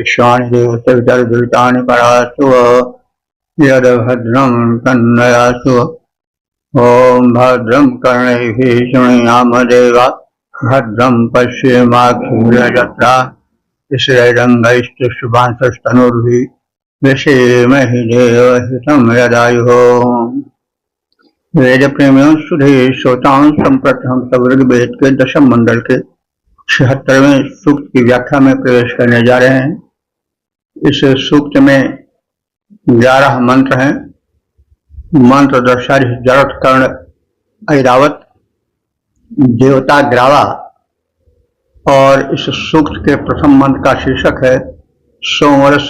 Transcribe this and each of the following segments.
विश्वानि देवतेर्दुरितानि परासु यद भद्रं तन्नयासु। ओम भद्रं कर्णैः शृणुयाम देवा भद्रं पश्येमाक्षिभिर्यजत्रा स्थिरैरङ्गैस्तुष्टुवांसस्तनूर्भिः व्यसेमहि देवहितं यदायुः। वेद प्रेमियों सुधे श्रोताओं संप्रति हम सब ऋग्वेद के दशम मंडल के 76वें सूक्त की व्याख्या में प्रवेश करने जा रहे हैं। इस सूक्त में 11 मंत्र हैं। मंत्र दर्शारी जरठ कर्ण ऐरावत देवता ग्रावा, और इस सूक्त के प्रथम मंत्र का शीर्षक है सोमरस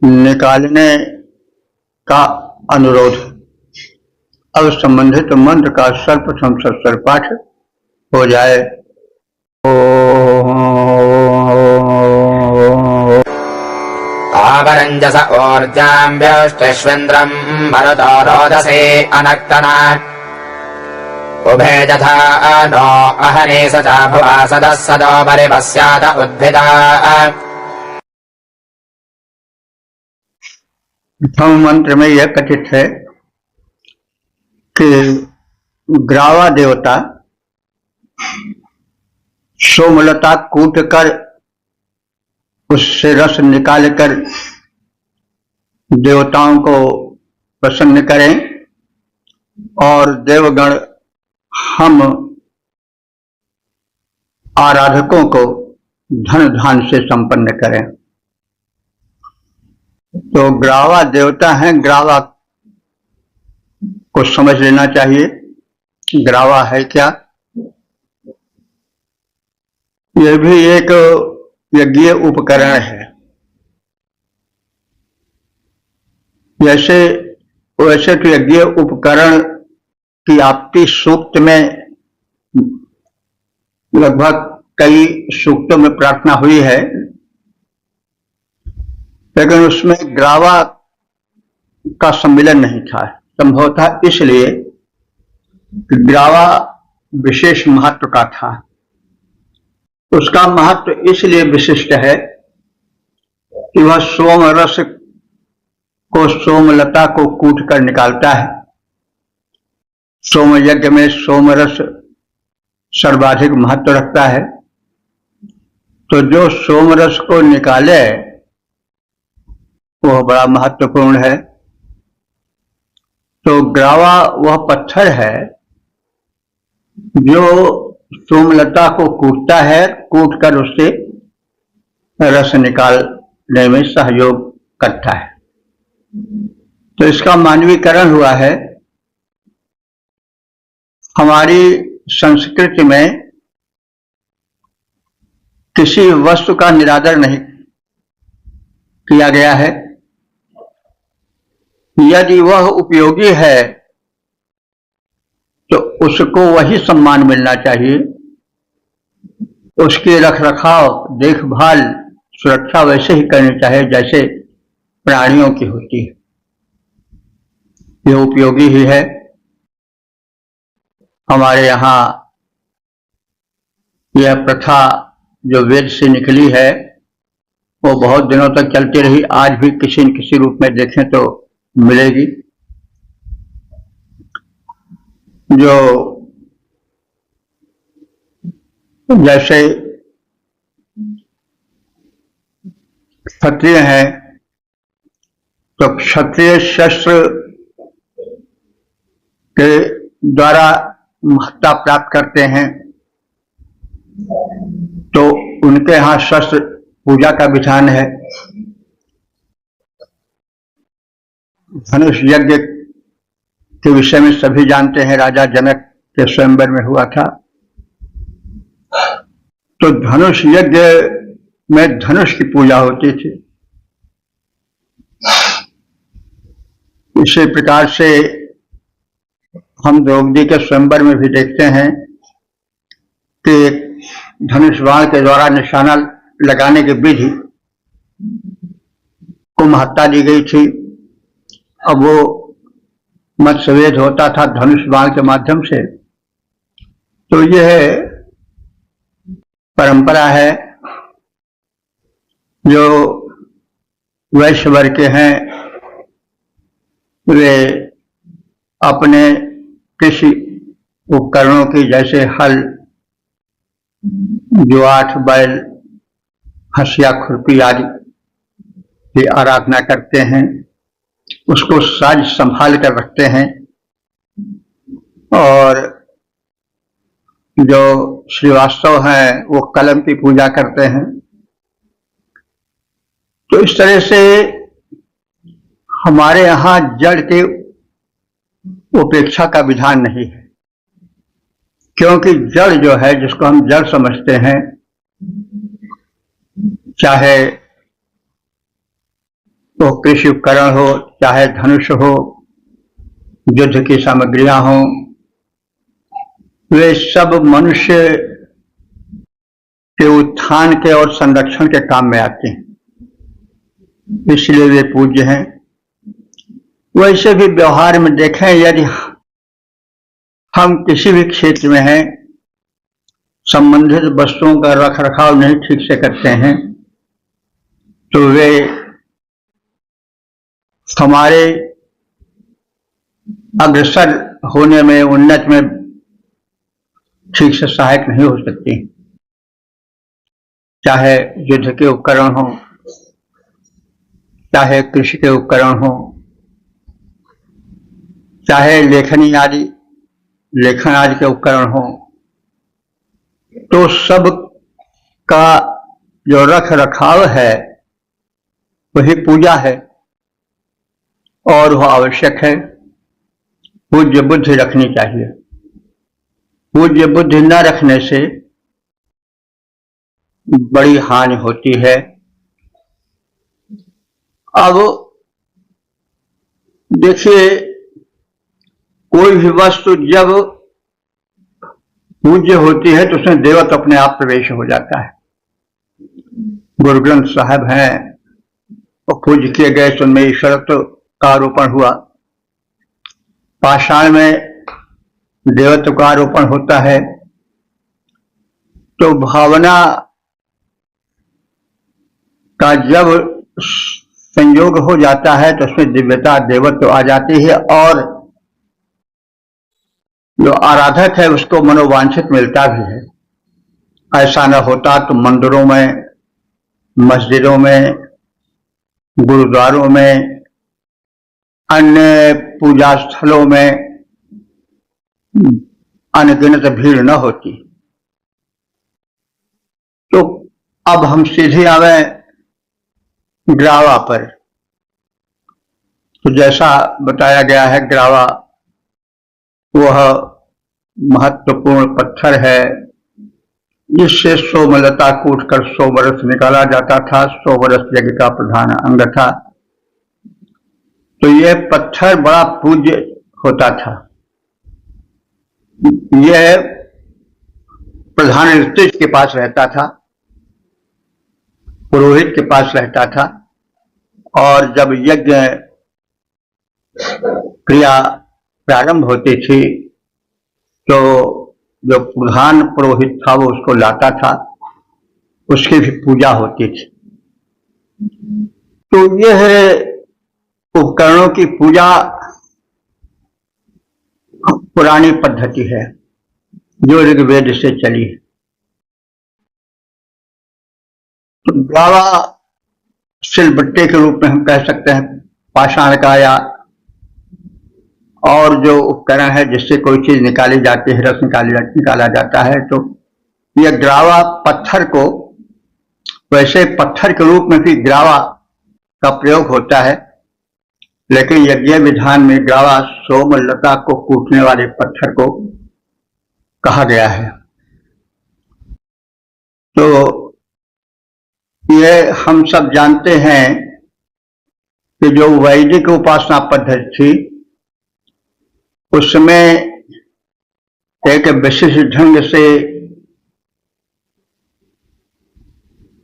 निकालने का अनुरोध। अब संबंधित मंत्र का सर्वप्रथम सत्सर पाठ हो जाए। आवरंजस ऊर्जां व्योष्टेश्वेन्द्रं भरतो रोदसे अनक्तना उभे जथा नो अहने सचा भुवा सदः सदो परिपस्यात उद्भिदा। प्रथम मंत्र में यह कथित है कि ग्रावा देवता सोमलता कूट कर उससे रस निकालकर देवताओं को प्रसन्न करें और देवगण हम आराधकों को धन धान से संपन्न करें। तो ग्रावा देवता हैं, ग्रावा को समझ लेना चाहिए। ग्रावा है क्या? यह भी एक यज्ञीय उपकरण है। वैसे तो यज्ञीय उपकरण की आपत्ति सूक्त में लगभग कई सूक्तों में प्रार्थना हुई है, लेकिन उसमें ग्रावा का सम्मिलन नहीं था। संभवतः इसलिए कि ग्रावा विशेष महत्व का था। उसका महत्व इसलिए विशिष्ट है कि वह सोम रस को, सोमलता को कूट कर निकालता है। सोम यज्ञ में सोम रस सर्वाधिक महत्व रखता है। तो जो सोम रस को निकाले वह बड़ा महत्वपूर्ण है। तो ग्रावा वह पत्थर है जो सोमलता को कूटता है, कूट कर उससे रस निकालने में सहयोग करता है। तो इसका मानवीकरण हुआ है। हमारी संस्कृति में किसी वस्तु का निरादर नहीं किया गया है। यदि वह उपयोगी है तो उसको वही सम्मान मिलना चाहिए। उसकी रखरखाव, देखभाल, सुरक्षा वैसे ही करनी चाहिए जैसे प्राणियों की होती है। यह उपयोगी ही है। हमारे यहाँ यह प्रथा जो वेद से निकली है वो बहुत दिनों तक चलती रही। आज भी किसी न किसी रूप में देखें तो मिलेगी। जो जैसे क्षत्रिय हैं तो क्षत्रिय शस्त्र के द्वारा महत्ता प्राप्त करते हैं, तो उनके यहाँ शस्त्र पूजा का विधान है। धनुष यज्ञ के विषय में सभी जानते हैं, राजा जनक के स्वयंवर में हुआ था। तो धनुष यज्ञ में धनुष की पूजा होती थी। इसी प्रकार से हम द्रौपदी के स्वयंवर में भी देखते हैं कि धनुष बाण के द्वारा निशाना लगाने की विधि को महत्ता दी गई थी। अब वो मतभेद होता था धनुष बाण के माध्यम से। तो यह परंपरा है। जो वैश्य वर्ग के हैं वे अपने कृषि उपकरणों की, जैसे हल, जुआठ, बैल, हंसिया, खुरपी आदि की आराधना करते हैं, उसको साज संभाल कर रखते हैं। और जो श्रीवास्तव हैं वो कलम की पूजा करते हैं। तो इस तरह से हमारे यहाँ जड़ के उपेक्षा का विधान नहीं है, क्योंकि जड़ जो है, जिसको हम जड़ समझते हैं, चाहे वो कृषि उपकरण हो, चाहे धनुष हो, युद्ध की सामग्रियां हो, वे सब मनुष्य के उत्थान के और संरक्षण के काम में आते हैं, इसलिए वे पूज्य हैं। वैसे भी व्यवहार में देखें, यदि हम किसी भी क्षेत्र में हैं, संबंधित वस्तुओं का रख रखाव नहीं ठीक से करते हैं, तो वे हमारे अग्रसर होने में, उन्नत में ठीक से सहायक नहीं हो सकती। चाहे युद्ध के उपकरण हो, चाहे कृषि के उपकरण हो, चाहे लेखन आदि के उपकरण हो, तो सब का जो रख रखाव है वही पूजा है और वह आवश्यक है। पूज्य बुद्धि रखनी चाहिए। पूज्य बुद्धि न रखने से बड़ी हानि होती है। अब देखिए, कोई भी वस्तु जब पूज्य होती है तो उसमें देवत्व अपने आप प्रवेश हो जाता है। गुरु ग्रंथ साहब हैं, वो पूज्य किए गए तो उनमें ईश्वरत्व का आरोपण हुआ। पाषाण में देवत्व का आरोपण होता है। तो भावना का जब संयोग हो जाता है तो उसमें दिव्यता, देवत्व आ जाती है और जो आराधक है उसको मनोवांछित मिलता भी है। ऐसा न होता तो मंदिरों में, मस्जिदों में, गुरुद्वारों में, अन्य पूजा स्थलों में अनगिनत भीड़ न होती। तो अब हम सीधे आवे ग्रावा पर। तो जैसा बताया गया है, ग्रावा वह महत्वपूर्ण पत्थर है जिससे सोमलता कूटकर 100 वर्ष निकाला जाता था। 100 वर्ष यज्ञ का प्रधान अंग था। तो यह पत्थर बड़ा पूज्य होता था। यह प्रधान ऋषि के पास रहता था, पुरोहित के पास रहता था, और जब यज्ञ क्रिया प्रारंभ होती थी तो जो प्रधान पुरोहित था वो उसको लाता था, उसकी भी पूजा होती थी। तो यह उपकरणों की पूजा पुरानी पद्धति है जो ऋग्वेद से चली है। तो ग्रावा सिलबट्टे के रूप में हम कह सकते हैं, पाषाण का, या और जो उपकरण है जिससे कोई चीज निकाली जाती है, रस निकाला जाता है। तो यह ग्रावा पत्थर को, वैसे पत्थर के रूप में भी ग्रावा का प्रयोग होता है, लेकिन यज्ञ विधान में ग्रावा सोमलता को कूटने वाले पत्थर को कहा गया है। तो ये हम सब जानते हैं कि जो वैदिक उपासना पद्धति थी उसमें एक विशिष्ट ढंग से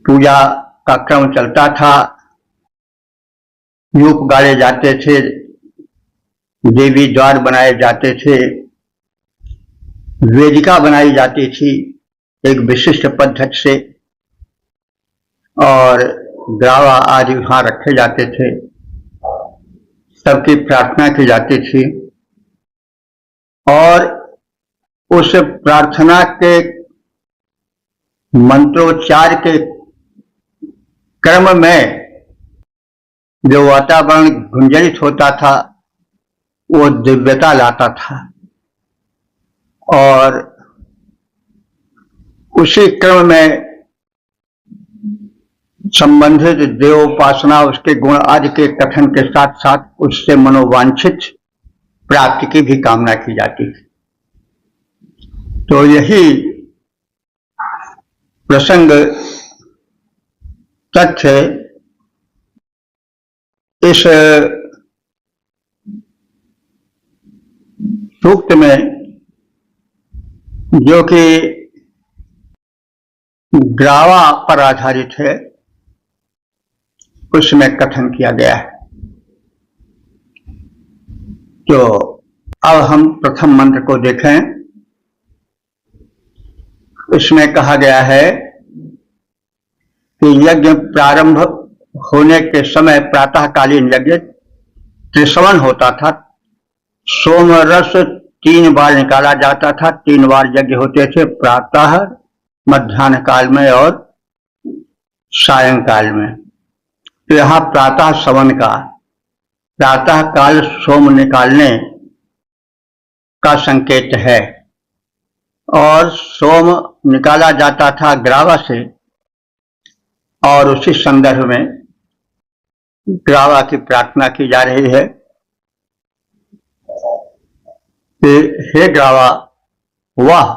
पूजा का क्रम चलता था। यूप गाड़े जाते थे, देवी द्वार बनाए जाते थे, वेदिका बनाई जाती थी एक विशिष्ट पद्धति से, और ग्रावा आदि वहां रखे जाते थे, सबकी प्रार्थना की जाती थी और उस प्रार्थना के मंत्रोच्चार के क्रम में जो वातावरण गुंजरित होता था वो दिव्यता लाता था और उसी क्रम में संबंधित देवोपासना उसके गुण आदि के कथन के साथ साथ उससे मनोवांछित प्राप्ति की भी कामना की जाती थी। तो यही प्रसंग तथ्य इस सूक्त में जो कि ग्रावा पर आधारित है उसमें कथन किया गया है। तो अब हम प्रथम मंत्र को देखें। इसमें कहा गया है कि यज्ञ प्रारंभ होने के समय प्रातःकालीन यज्ञ त्रिश्रवण होता था। सोमरस 3 बार निकाला जाता था, 3 बार यज्ञ होते थे, प्रातः, मध्याह्न काल में और सायंकाल में। तो यहाँ प्रातः श्रवण का, प्रातः काल सोम निकालने का संकेत है और सोम निकाला जाता था ग्रावा से और उसी संदर्भ में ग्रावा की प्रार्थना की जा रही है कि हे ग्रावा, वह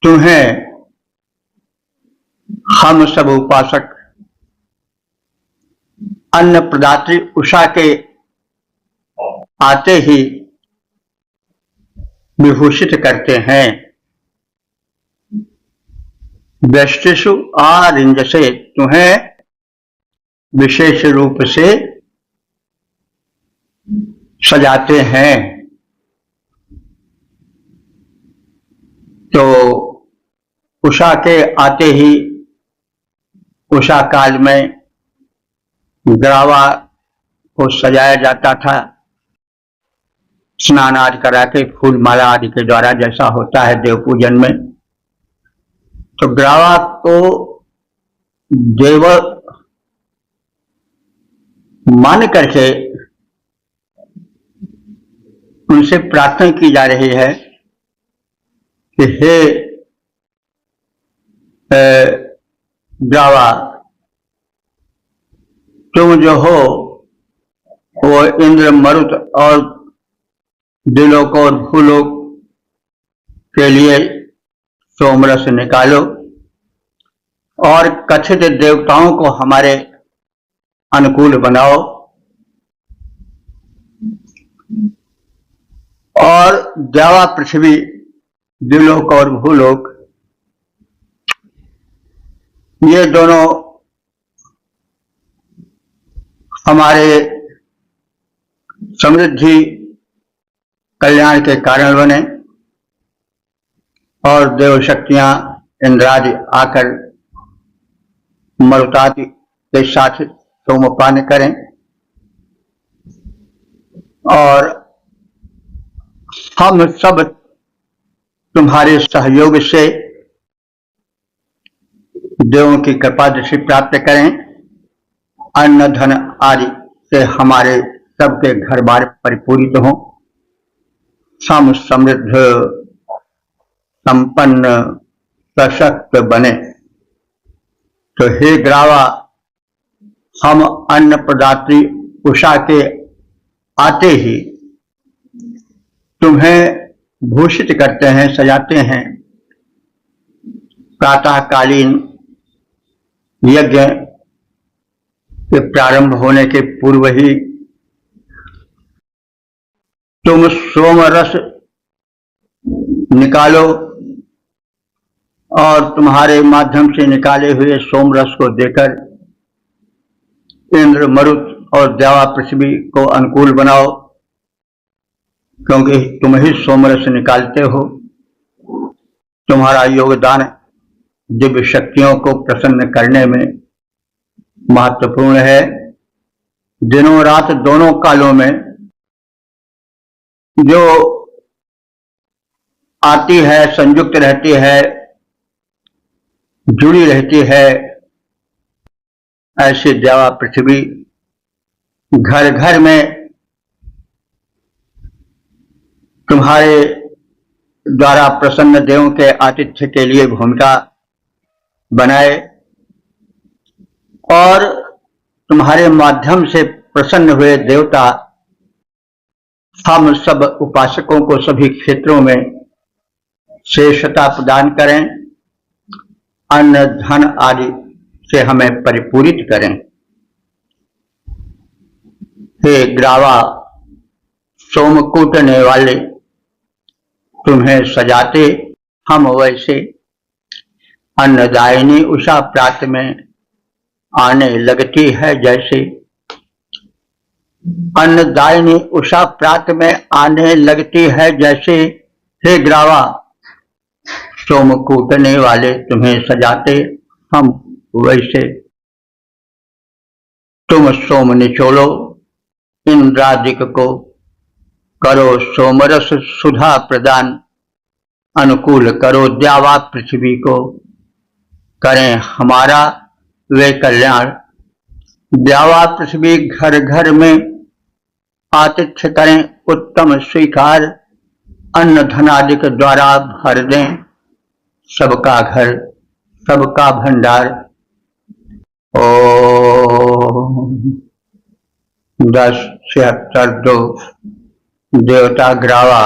तुम्हें हम सब उपासक अन्न प्रदात्री उषा के आते ही विभूषित करते हैं। व्यष्टिषु आरिंजसे, तुम्हें विशेष रूप से सजाते हैं। तो उषा के आते ही उषा काल में ग्रावा को सजाया जाता था, स्नान आदि करा के, फूल माला आदि के द्वारा, जैसा होता है देव पूजन में। तो ग्रावा को देव मान करके उनसे प्रार्थना की जा रही है कि हे ग्रावा, तुम जो हो वो इंद्र, मरुत और दिलोक और भूलोक के लिए सोमरस निकालो और कथित देवताओं को हमारे अनुकूल बनाओ और द्यावा पृथ्वी, दिलोक और भूलोक, ये दोनों हमारे समृद्धि कल्याण के कारण बने और देव शक्तियां इंद्रादि आकर मरुतादि के साथ सोमपान करें और हम सब तुम्हारे सहयोग से देवों की कृपा दृष्टि प्राप्त करें, अन्न धन आदि से हमारे सबके घर बार परिपूरित हों, हम समृद्ध संपन्न सशक्त बने। तो हे ग्रावा, हम अन्न प्रदात्री उषा के आते ही तुम्हें भूषित करते हैं, सजाते हैं। प्रातःकालीन यज्ञ के प्रारंभ होने के पूर्व ही तुम सोमरस निकालो और तुम्हारे माध्यम से निकाले हुए सोमरस को देकर इंद्र, मरुत और द्यावा पृथ्वी को अनुकूल बनाओ, क्योंकि तुम ही सोमरस निकालते हो। तुम्हारा योगदान दिव्य शक्तियों को प्रसन्न करने में महत्वपूर्ण है। दिनों रात दोनों कालों में जो आती है, संयुक्त रहती है, जुड़ी रहती है, ऐसी देवा पृथ्वी घर घर में तुम्हारे द्वारा प्रसन्न देवों के आतिथ्य के लिए भूमिका बनाए और तुम्हारे माध्यम से प्रसन्न हुए देवता हम सब उपासकों को सभी क्षेत्रों में श्रेष्ठता प्रदान करें, अन्न धन आदि से हमें परिपूरित करें। हे ग्रावा सोमकूटने वाले, तुम्हें सजाते हम वैसे अन्नदायिनी उषा प्रात में आने लगती है जैसे। अन्नदायिनी उषा प्रात में आने लगती है जैसे। हे ग्रावा सोमकूटने वाले, तुम्हें सजाते हम वैसे। तुम सोम निचोलो इंद्रादिक को, करो सोमरस सुधा प्रदान, अनुकूल करो द्यावा पृथ्वी को, करें हमारा वे कल्याण। द्यावा पृथ्वी घर घर में आतिथ्य करें उत्तम स्वीकार, अन्न धनादिक द्वारा भर दें सबका घर सबका भंडार। ओम 10:76 देवता ग्रावा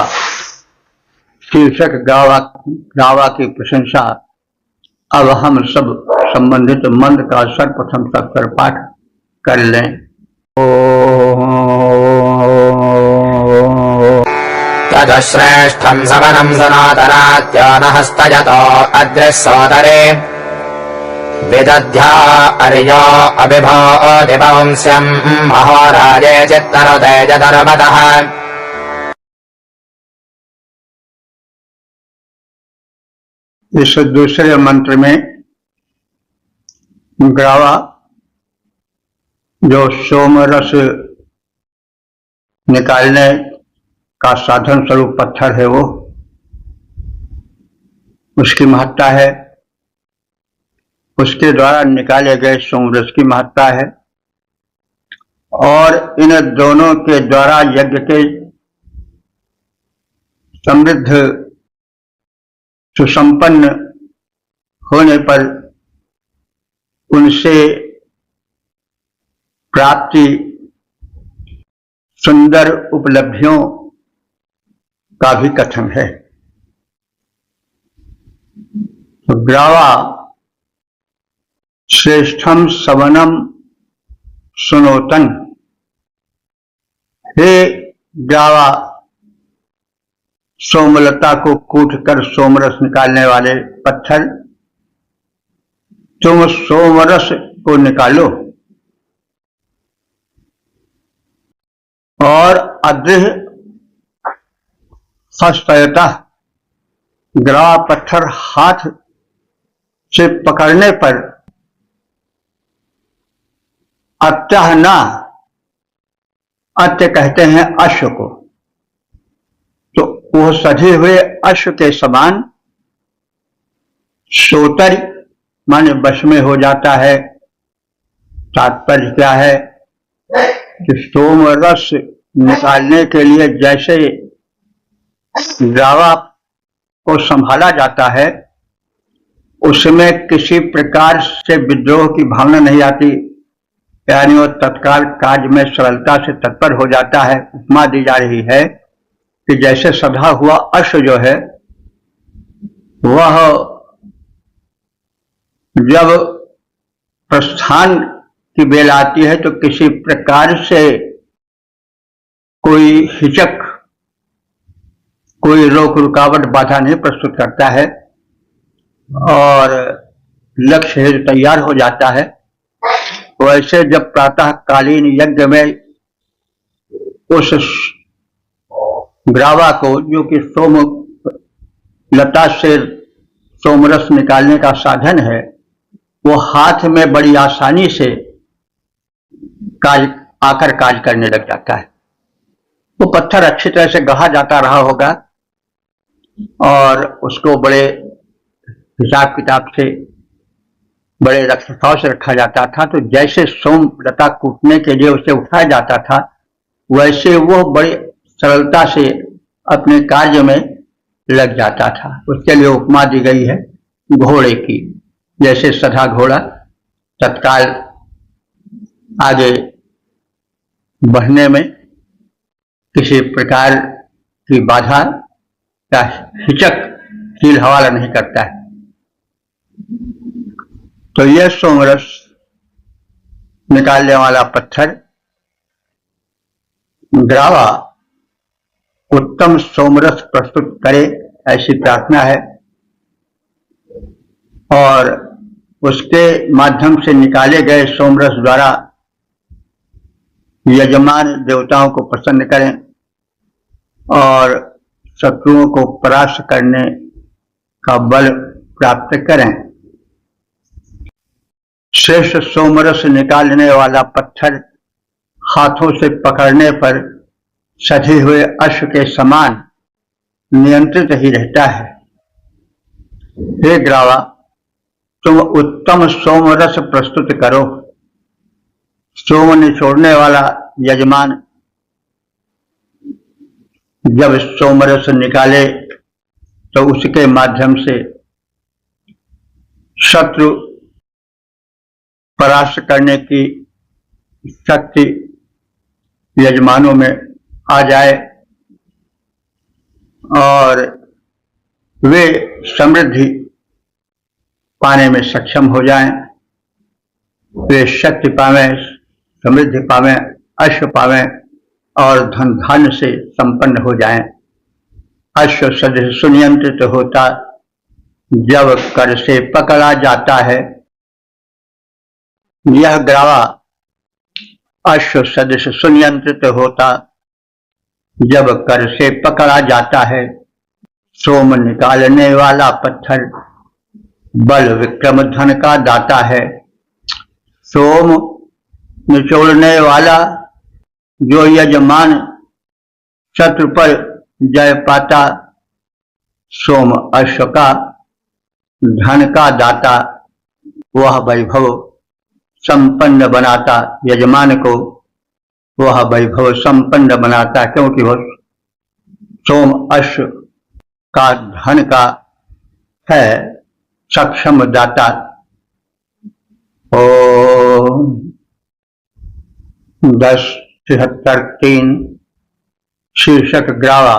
शीर्षक ग्रावा की प्रशंसा। अब हम सब संबंधित मंत्र का सर्वप्रथम सत्तर पाठ कर लें। तदश्रेष्ठं सवनं सनातनात्यो न हस्तयतो अद्रिः सोदरे विदध्या अर्यो अभिभो दिवंस्यम् महोराजे चित्तरते जधर्मतः। इस दूसरे मंत्र में ग्रावा जो सोमरस निकालने का साधन स्वरूप पत्थर है, वो उसकी महत्ता है। उसके द्वारा निकाले गए सोमरस की महत्ता है और इन दोनों के द्वारा यज्ञ के समृद्ध सुसंपन्न होने पर उनसे प्राप्ति सुंदर उपलब्धियों का भी कथन है। तो ग्रावा श्रेष्ठम सवनम सुनोतन, हे ग्रावा सोमलता को कूट कर सोमरस निकालने वाले पत्थर, तुम सोमरस को निकालो और अद्रिह हस्तयता ग्रावा पत्थर हाथ से पकड़ने पर अत्यह न, अत्य कहते हैं अश्व को, तो वो सजे हुए अश्व के समान सोतर माने वश में हो जाता है। तात्पर्य क्या है कि सोम रस निकालने के लिए जैसे ग्रावा को संभाला जाता है, उसमें किसी प्रकार से विद्रोह की भावना नहीं आती, यानी वो तत्काल कार्य में सरलता से तत्पर हो जाता है। उपमा दी जा रही है कि जैसे सधा हुआ अश्व जो है, वह जब प्रस्थान की बेल आती है तो किसी प्रकार से कोई हिचक, कोई रोक रुकावट बाधा नहीं प्रस्तुत करता है और लक्ष्य हेतु तैयार हो जाता है। वैसे जब प्रातःकालीन यज्ञ में उस ग्रावा को, जो कि सोम लता से सोमरस निकालने का साधन है वो हाथ में बड़ी आसानी से कार्य करने लग जाता है। वो पत्थर अच्छी तरह से गढ़ा जाता रहा होगा और उसको बड़े हिसाब किताब से बड़े रखरखाव से रखा जाता था। तो जैसे सोमलता कूटने के लिए उसे उठाया जाता था वैसे वो बड़ी सरलता से अपने कार्य में लग जाता था। उसके लिए उपमा दी गई है घोड़े की। जैसे सधा घोड़ा तत्काल आगे बढ़ने में किसी प्रकार की बाधा या हिचक कील हवाला नहीं करता है। तो यह सोमरस निकालने वाला पत्थर ग्रावा उत्तम सोमरस प्रस्तुत करे ऐसी प्रार्थना है और उसके माध्यम से निकाले गए सोमरस द्वारा यजमान देवताओं को प्रसन्न करें और शत्रुओं को परास्त करने का बल प्राप्त करें। श्रेष्ठ सोमरस निकालने वाला पत्थर हाथों से पकड़ने पर सधे हुए अश्व के समान नियंत्रित ही रहता है। हे ग्रावा, तुम उत्तम सोमरस प्रस्तुत करो। सोम निचोड़ने वाला यजमान जब सोमरस निकाले तो उसके माध्यम से शत्रु परास्त करने की शक्ति यजमानों में आ जाए और वे समृद्धि पाने में सक्षम हो जाएं। वे शक्ति पावें, समृद्धि पावें, अश्व पावें और धन धान्य से संपन्न हो जाएं। अश्व सदृश सुनियंत्रित होता जब कर से पकड़ा जाता है। यह ग्रावा अश्व सदृश सुनियंत्रित होता जब कर से पकड़ा जाता है। सोम निकालने वाला पत्थर बल विक्रम धन का दाता है। सोम निचोड़ने वाला जो यजमान शत्रु पर जय पाता, सोम अश्व का धन का दाता, वह वैभव संपन्न बनाता यजमान को, वह वैभव संपन्न बनाता क्योंकि वह सोम अश्व का धन का है सक्षम दाता। ओम 10-73 शीर्षक ग्रावा।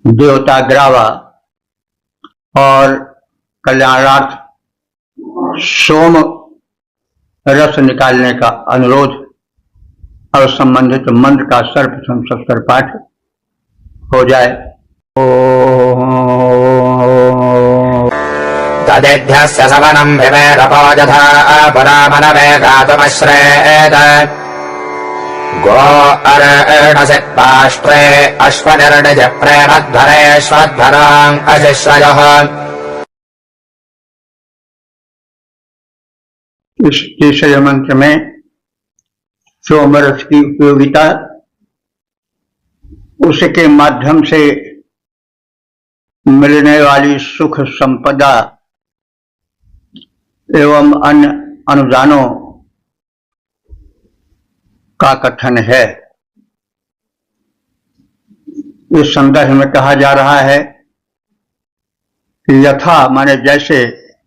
देवता ग्रावा और कल्याणार्थ सोम रस निकालने का अनुरोध और संबंधित मंत्र का सर्वप्रथम सत्तर पाठ हो जाए। तदेभ्यस्य सवनम् विवेदपोजधा पुरामनवे गातुमश्रेत गो अर्णसित्पाष्ट्रे अश्वनिर्णिज प्रेमध्वरेष्वध्वराम् अशिश्रयः। इस तीसरे मंत्र में सोमरस की उपयोगिता, उसके माध्यम से मिलने वाली सुख संपदा एवं अन्य अनुदानों का कथन है। इस संदर्भ में कहा जा रहा है कि यथा माने जैसे,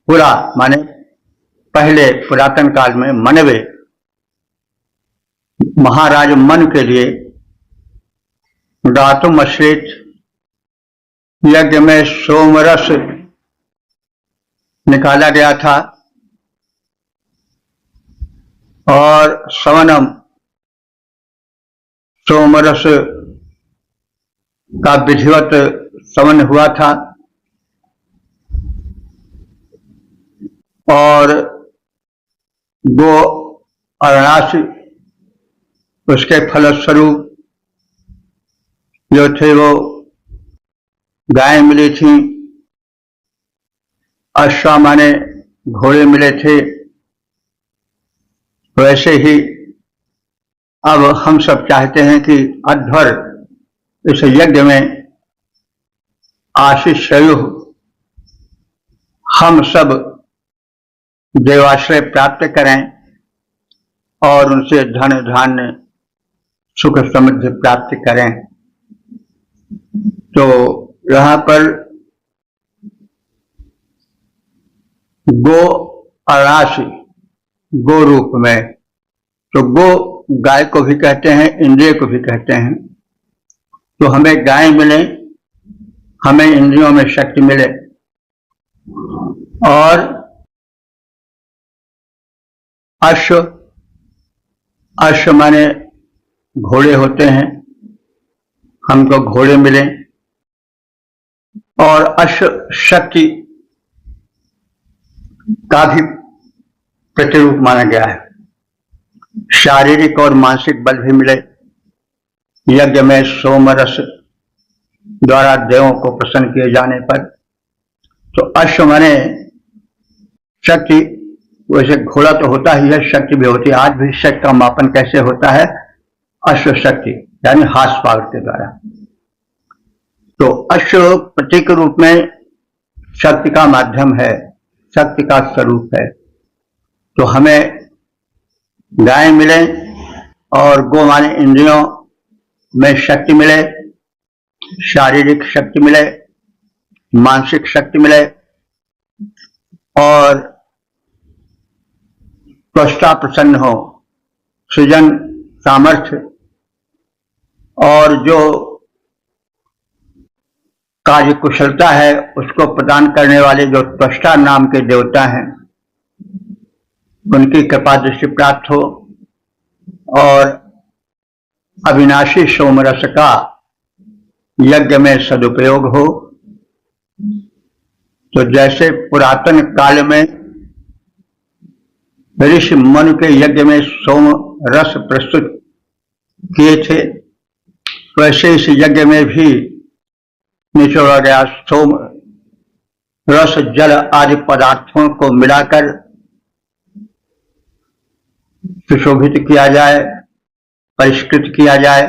पुरा माने पहले पुरातन काल में, मनवे महाराज मन के लिए गातुम अश्रित यज्ञ में सोमरस निकाला गया था और सवनम सोमरस का विधिवत सवन हुआ था और गो अरणासी उसके फलस्वरूप जो थे वो गायें मिली थी, अश्व माने घोड़े मिले थे, वैसे ही अब हम सब चाहते हैं कि अध्वर इस यज्ञ में आशीष हम सब देवाश्रय प्राप्त करें और उनसे धन धान्य सुख समृद्धि प्राप्त करें। तो यहाँ पर गो अराशि, गो रूप में, तो गो गाय को भी कहते हैं, इंद्रिय को भी कहते हैं। तो हमें गाय मिले, हमें इंद्रियों में शक्ति मिले, और अश्व माने घोड़े होते हैं, हमको घोड़े मिले, और अश्व शक्ति का भी प्रतिरूप माना गया है। शारीरिक और मानसिक बल भी मिले। यज्ञ में सोमरस द्वारा देवों को प्रसन्न किए जाने पर, तो अश्व माने शक्ति, वैसे घोड़ा तो होता ही है, शक्ति भी होती है। आज भी शक्ति का मापन कैसे होता है? अश्व शक्ति यानी हाथ पावर के द्वारा। तो अश्व प्रतीक रूप में शक्ति का माध्यम है, शक्ति का स्वरूप है। तो हमें गाय मिले और गो माने इंद्रियों में शक्ति मिले, शारीरिक शक्ति मिले, मानसिक शक्ति मिले, और त्वष्टा प्रसन्न हो, सृजन सामर्थ्य और जो कार्य कुशलता है उसको प्रदान करने वाले जो त्वष्टा नाम के देवता हैं, उनकी कृपा दृष्टि प्राप्त हो, और अविनाशी सोमरस का यज्ञ में सदुपयोग हो। तो जैसे पुरातन काल में ऋषि मनु के यज्ञ में सोम रस प्रस्तुत किए थे, वैसे इस यज्ञ में भी निचोड़ा गया सोम रस जल आदि पदार्थों को मिलाकर सुशोभित किया जाए, परिष्कृत किया जाए,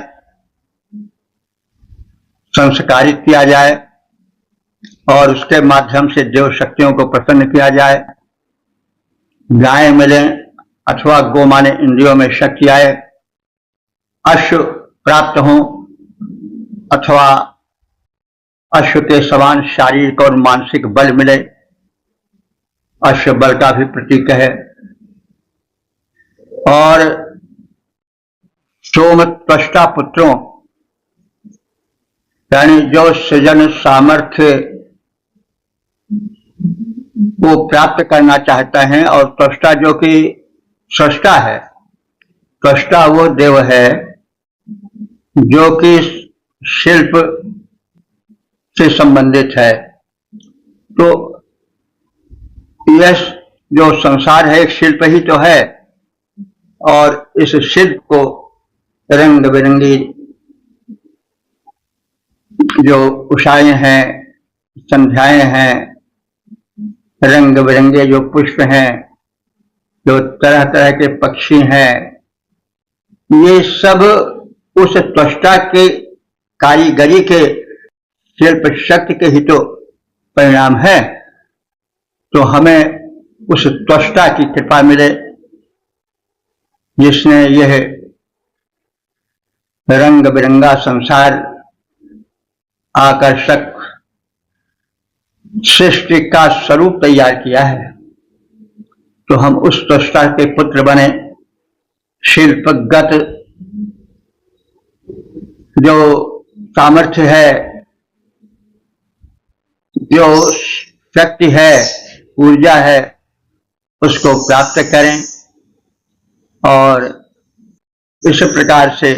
संस्कारित किया जाए, और उसके माध्यम से देव शक्तियों को प्रसन्न किया जाए। गाय मिले अथवा गो माने इंद्रियों में शक्ति आए, अश्व प्राप्त हो अथवा अश्व के समान शारीरिक और मानसिक बल मिले। अश्व बल का भी प्रतीक है। और सोम त्वष्टा पुत्रों यानी जो सृजन सामर्थ्य वो प्राप्त करना चाहता है, और त्वष्टा जो कि सृष्टा है, त्वष्टा वो देव है जो कि शिल्प से संबंधित है। तो यह जो संसार है एक शिल्प ही तो है, और इस शिल्प को रंग बिरंगी जो उषाएं हैं, संध्याएं हैं, रंग बिरंगे जो पुष्प हैं, जो तरह तरह के पक्षी हैं, ये सब उस त्वष्टा के कारीगरी के शिल्प शक्ति के ही तो परिणाम है। तो हमें उस त्वष्टा की कृपा मिले जिसने यह रंग बिरंगा संसार आकर्षक सृष्टि का स्वरूप तैयार किया है। तो हम उस त्वष्टा के पुत्र बने। शिल्पगत जो सामर्थ्य है, जो शक्ति है, ऊर्जा है, उसको प्राप्त करें, और इस प्रकार से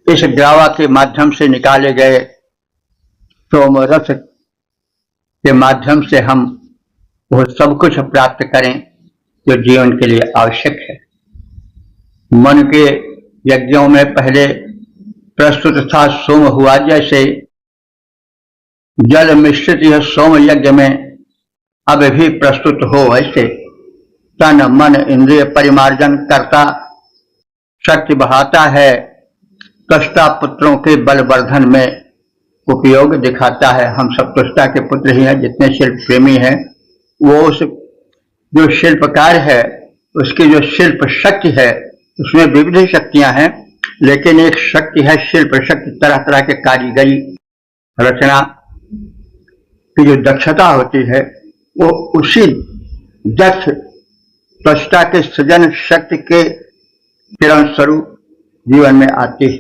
इस ग्रावा के माध्यम से निकाले गए सोमरस के माध्यम से हम वो सब कुछ प्राप्त करें जो जीवन के लिए आवश्यक है। मन के यज्ञों में पहले प्रस्तुत था सोम हुआ, जैसे जल मिश्रित यह सोम यज्ञ में अब भी प्रस्तुत हो, वैसे तन मन इंद्रिय परिमार्जन करता, शक्ति बढ़ाता है, त्वष्टा पुत्रों के बलवर्धन में उपयोग दिखाता है। हम सब त्वष्टा के पुत्र ही हैं। जितने शिल्प प्रेमी हैं वो उस जो शिल्पकार है उसकी जो शिल्प शक्ति है उसमें विविध शक्तियां हैं, लेकिन एक शक्ति है शिल्प शक्ति, तरह तरह के कारीगरी रचना की जो दक्षता होती है वो उसी दक्ष त्वष्टा के सृजन शक्ति के किरण स्वरूप जीवन में आती है।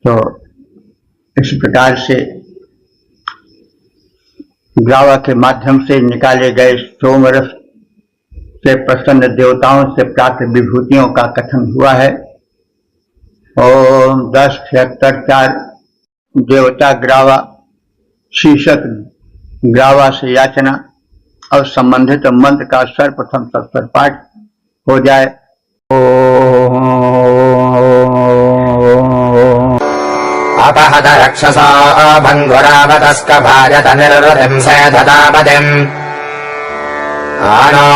तो इस प्रकार से ग्रावा के माध्यम से निकाले गए सोमरस से प्रसन्न देवताओं से प्राप्त विभूतियों का कथन हुआ है। ओम 10-76 देवता ग्रावा, शीर्षक ग्रावा से याचना और संबंधित मंत्र का सर्वप्रथम सत्तर पाठ हो जाए। अपहत रक्षसा भङ्गुरावतस्क भाजत निर्वृतिम् सेधतापतिम् आनो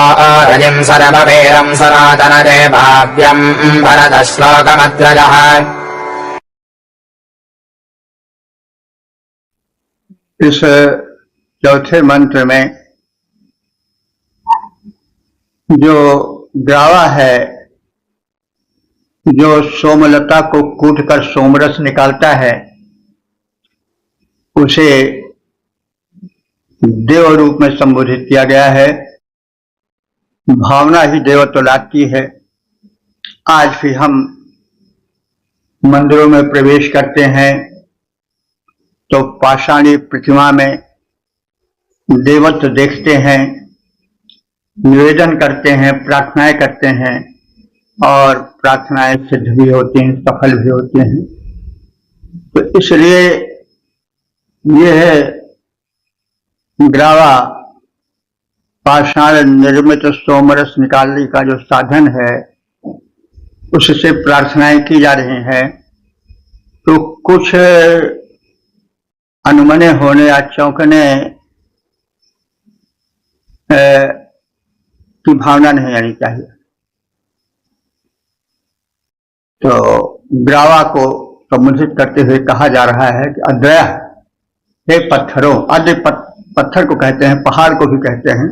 रजिम् सर्ववीरम् सनातनदेवाव्यम् भरत श्लोकमग्रजः। इस चौथे मंत्र में जो ग्रावा है, जो सोमलता को कूटकर सोमरस निकालता है, उसे देव रूप में संबोधित किया गया है। भावना ही देवत्व लाती है। आज भी हम मंदिरों में प्रवेश करते हैं तो पाषाणी प्रतिमा में देवत्व देखते हैं, निवेदन करते हैं, प्रार्थनाएं करते हैं और प्रार्थनाएं सिद्ध भी होती हैं, सफल भी होती हैं। तो इसलिए यह ग्रावा पाषाण निर्मित सोमरस निकालने का जो साधन है उससे प्रार्थनाएं की जा रही हैं। तो कुछ अनमने होने या चौंकने की भावना नहीं आनी चाहिए। तो ग्रावा को संबोधित करते हुए कहा जा रहा है कि अद्वय हे पत्थरों, अद्वय पत्थर को कहते हैं, पहाड़ को भी कहते हैं।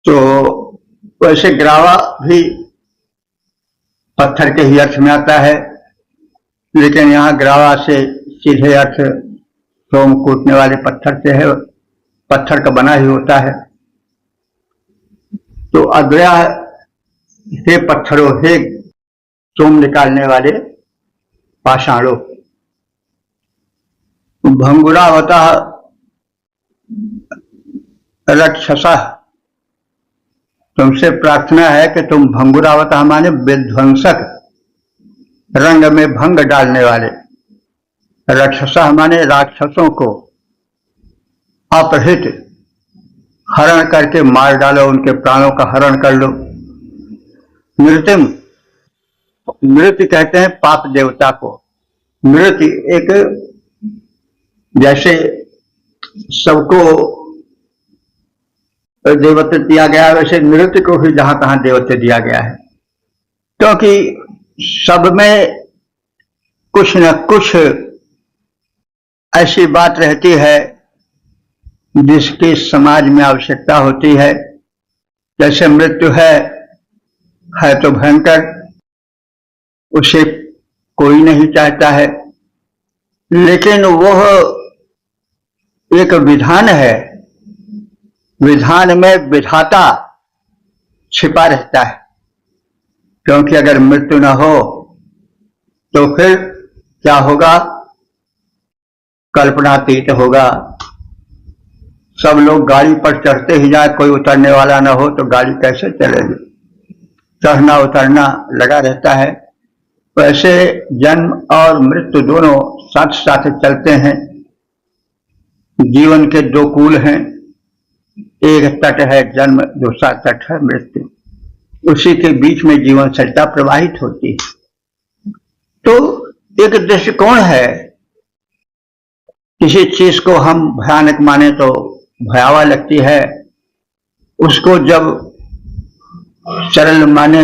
तो वैसे ग्रावा भी पत्थर के ही अर्थ में आता है, लेकिन यहाँ ग्रावा से सीधे अर्थ सोम कूटने वाले पत्थर से है, पत्थर का बना ही होता है। तो अद्वय हे पत्थरों, हे सोम निकालने वाले पाषाणों, भंगुरावता रक्षसा, तुमसे प्रार्थना है कि तुम भंगुरावता माने विध्वंसक, रंग में भंग डालने वाले, रक्षसा माने राक्षसों को अपहृत हरण करके मार डालो, उनके प्राणों का हरण कर लो। मृत्यु, मृत्यु कहते हैं पाप देवता को। मृत्यु एक, जैसे सबको देवत्व दिया गया वैसे नृत्य को भी जहां तहां देवत्व दिया गया है, क्योंकि सब में कुछ न कुछ ऐसी बात रहती है जिसकी समाज में आवश्यकता होती है। जैसे मृत्यु है तो भयंकर, उसे कोई नहीं चाहता है, लेकिन वह एक विधान है, विधान में विधाता छिपा रहता है। क्योंकि अगर मृत्यु न हो तो फिर क्या होगा, कल्पनातीत होगा। सब लोग गाड़ी पर चढ़ते ही जाए, कोई उतरने वाला न हो तो गाड़ी कैसे चलेगी, चढ़ना उतरना लगा रहता है। वैसे जन्म और मृत्यु दोनों साथ साथ चलते हैं। जीवन के दो कूल हैं, एक तट है जन्म, दूसरा तट है मृत्यु। उसी के बीच में जीवन सरिता प्रवाहित होती है। तो एक दृष्टिकोण है किसी चीज को हम भयानक माने तो भयावह लगती है, उसको जब सरल माने,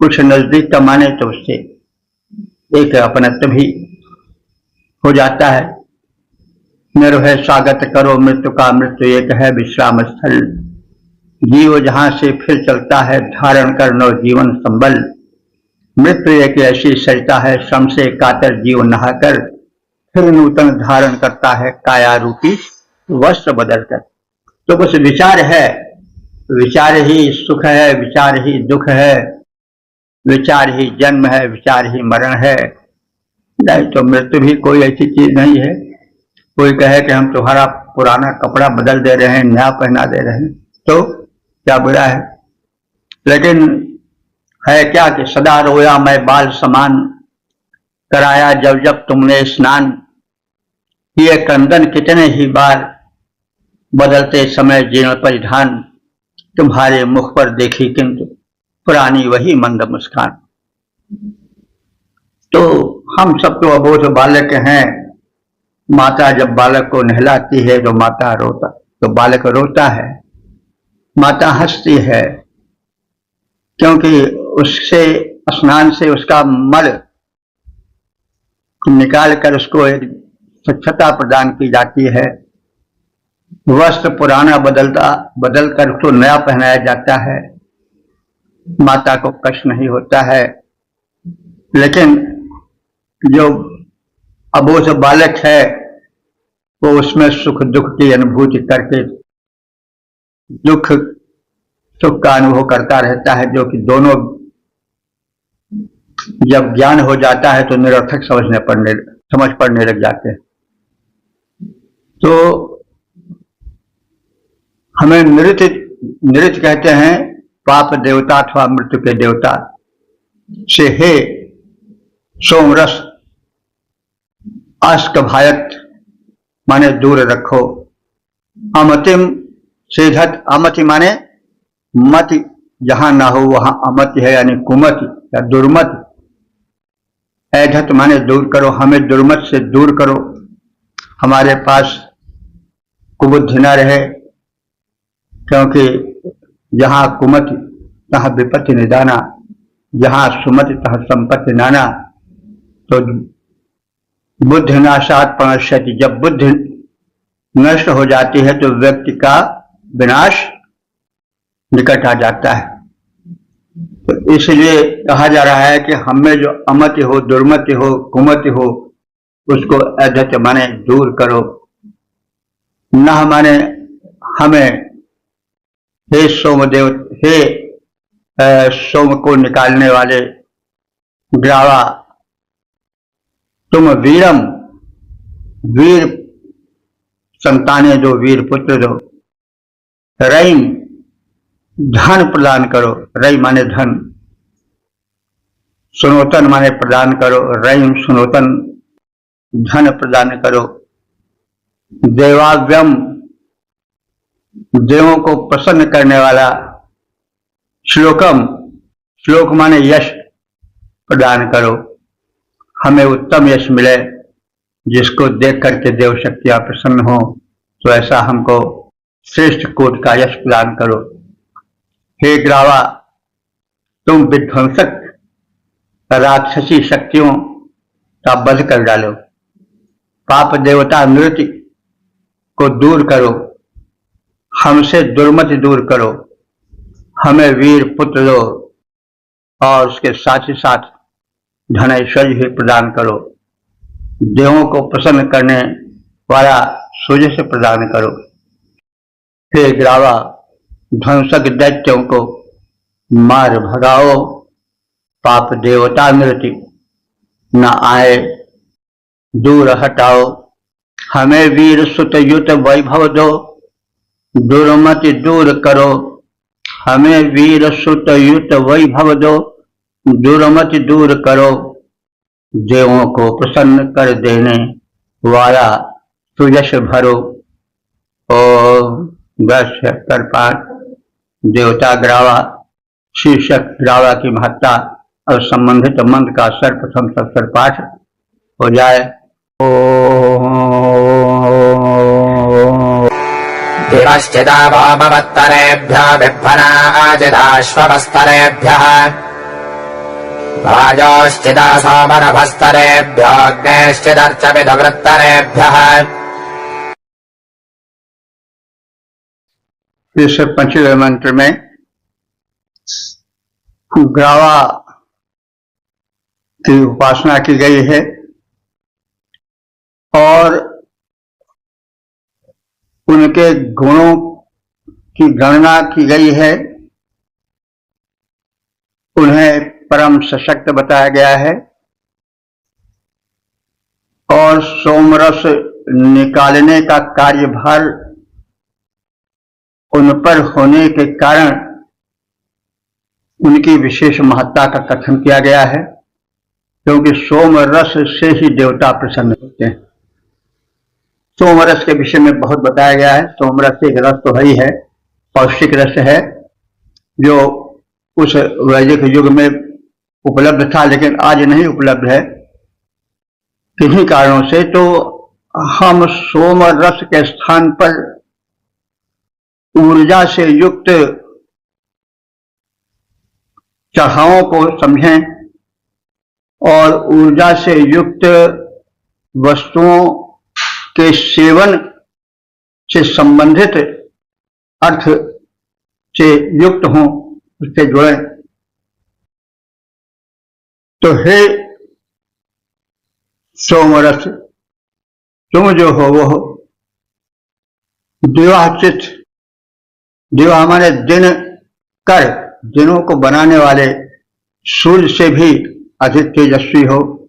कुछ नजदीक का माने तो उससे एक अपनत्व भी हो जाता है। निर्भय स्वागत करो मृत्यु का, मृत्यु एक है विश्राम स्थल। जीव जहां से फिर चलता है, धारण कर नव जीवन संबल। मृत्यु एक ऐसी सरिता है, श्रम से कातर जीव नहाकर फिर नूतन धारण करता है, काया रूपी वस्त्र बदलकर। तो कुछ विचार है, विचार ही सुख है, विचार ही दुख है, विचार ही जन्म है, विचार ही मरण है। नहीं तो मृत्यु भी कोई ऐसी चीज नहीं है। कोई कहे कि हम तुम्हारा पुराना कपड़ा बदल दे रहे हैं, नया पहना दे रहे हैं, तो क्या बुरा है। लेकिन है क्या कि सदा रोया मैं बाल समान, कराया जब जब तुमने स्नान। ये कंदन कितने ही बार बदलते समय जीर्ण परिधान, तुम्हारे मुख पर देखी किंतु पुरानी वही मंद मुस्कान। तो हम सब तो अबोध बालक हैं। माता जब बालक को नहलाती है तो माता रोता, तो बालक रोता है, माता हंसती है, क्योंकि उससे स्नान से उसका मल निकाल कर उसको एक स्वच्छता प्रदान की जाती है। वस्त्र पुराना बदल कर उसको नया पहनाया जाता है। माता को कष्ट नहीं होता है। लेकिन जो अबोध बालक है वो उसमें सुख दुख की अनुभूति करके दुख सुख का अनुभव करता रहता है, जो कि दोनों जब ज्ञान हो जाता है तो निरर्थक समझ पड़ने लग जाते हैं। तो हमें नृत्य कहते हैं, पाप देवता अथवा मृत्यु के देवता से हे सोमरस आस्क भायत माने दूर रखो। अमतिम सेधत, अमति माने मति जहां ना हो वहां अमति है, यानी कुमति या दुर्मति। ऐधत माने दूर करो, हमें दुर्मत से दूर करो, हमारे पास कुबुद्धि न रहे। क्योंकि जहां कुमति तहाँ विपत्ति निदाना, जहां सुमति तहाँ संपत्ति नाना। तो बुद्धि नाशात प्रणश्यति, जब बुद्धि नष्ट हो जाती है तो व्यक्ति का विनाश निकट आ जाता है। तो इसलिए कहा जा रहा है कि हमें जो अमति हो, दुर्मति हो, कुमति हो, उसको अधत माने दूर करो। न माने हमें हे सोमदेव, हे सोम को निकालने वाले ग्रावा, तुम वीरम, वीर संतानें दो, वीर पुत्र दो। रईम धन प्रदान करो, रई माने धन, सुनोतन माने प्रदान करो, रईम सुनोतन धन प्रदान करो। देवाव्यम देवों को प्रसन्न करने वाला, श्लोकम श्लोक माने यश प्रदान करो, हमें उत्तम यश मिले, जिसको देख करके देव शक्तियां प्रसन्न हो, तो ऐसा हमको श्रेष्ठ कोट का यश प्रदान करो। हे ग्रावा, तुम विध्वंसक राक्षसी शक्तियों का वध कर डालो, पाप देवता नृत्य को दूर करो, हमसे दुर्मति दूर करो, हमें वीर पुत्र दो और उसके साथ ही साथ धन ऐश्वर्य भी प्रदान करो। देवों को प्रसन्न करने वाला सूर्य से प्रदान करो। हे ग्रावा, ध्वंसक दैत्यों को मार भगाओ, पाप देवता नृत्य न आए दूर हटाओ। हमें वीर सुत युत वैभव दो, दुर्मति दूर करो। हमें वीर सुत युत वैभव दो, दुर्मति दूर करो। देवों को प्रसन्न कर देने वाला सुयश भरो। ओम 10 कर पाठ देवता ग्रावा शीर्षक ग्रावा की महत्ता और संबंधित मंत्र का सर्वप्रथम सत्तर पाठ हो जाए। दिवश्चिता वामवत्तरेभ्यः बिभ्रणाजिदाश्वपस्तरेभ्यः वायोश्चिदा सोमनभस्तरेभ्यो अग्नेश्चिदर्चविदवृत्तरेभ्यः। इस पंचम मंत्र में ग्रावा की उपासना की गई है और उनके गुणों की गणना की गई है, उन्हें परम सशक्त बताया गया है और सोमरस निकालने का कार्यभार उन पर होने के कारण उनकी विशेष महत्ता का कथन किया गया है, क्योंकि सोमरस से ही देवता प्रसन्न होते हैं। सोमरस के विषय में बहुत बताया गया है। सोमरस एक रस तो ही है, पौष्टिक रस है, जो उस वैदिक युग में उपलब्ध था लेकिन आज नहीं उपलब्ध है किन्हीं कारणों से। तो हम सोमरस के स्थान पर ऊर्जा से युक्त चढ़ावों को समझें और ऊर्जा से युक्त वस्तुओं के सेवन से संबंधित अर्थ से युक्त हों, उससे जुड़ें। तो हे सोमरस, तुम जो हो वो हो दिवाचित, दिवा हमारे दिन कर, दिनों को बनाने वाले सूर्य से भी अधिक तेजस्वी हो।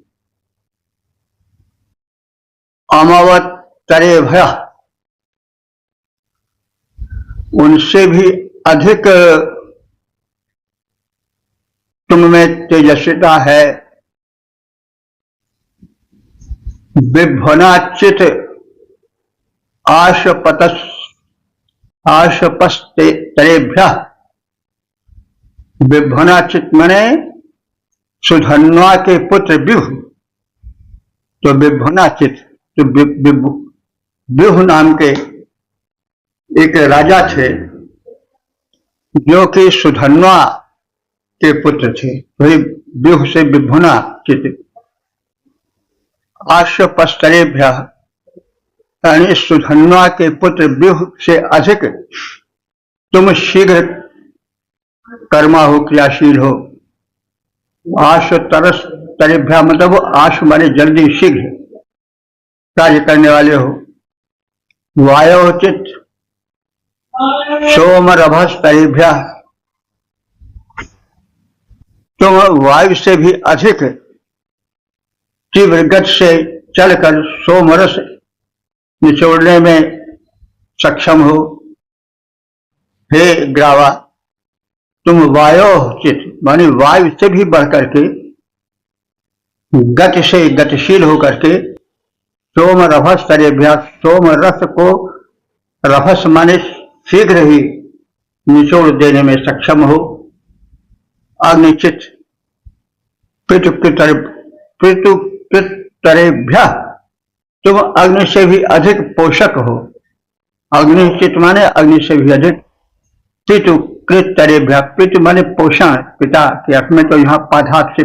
अमावत तरे भया, उनसे भी अधिक तुम में तेजस्विता है। विभ्वनाचित आशपस्तरेभ्यः, विभ्वनाचित मने सुधन्वा के पुत्र विभु, तो विभ्वनाचित तो विभु नाम के एक राजा थे जो कि सुधन्वा के पुत्र थे, वही विभु से विभ्वनाचित। आशपस्तरेभ्यः यानी सुधन्वा के पुत्र विभु से अधिक तुम शीघ्र कर्मा हो, क्रियाशील हो। आश तरस तरेभ्या मतलब आश माने जल्दी, शीघ्र कार्य करने वाले हो। वायोचित सोमरभस तरेभ्या, तुम वायु से भी अधिक तीव्र गति से चलकर सोमरस निचोड़ने में सक्षम हो। हे ग्रावा, तुम वायोचित माने वायु से भी बढ़कर के गति से गतिशील होकर के सोम रभस तरेभ्या, सोम रस को रभस माने शीघ्र ही निचोड़ देने में सक्षम हो। अग्निचित पितुकृतरेभ्यः, तुम अग्नि से भी अधिक पोषक हो। अग्निचित माने अग्नि से भी अधिक। पितुकृतरेभ्यः, पितु माने पोषण, पिता के अर्थ में, तो यहाँ पाधात से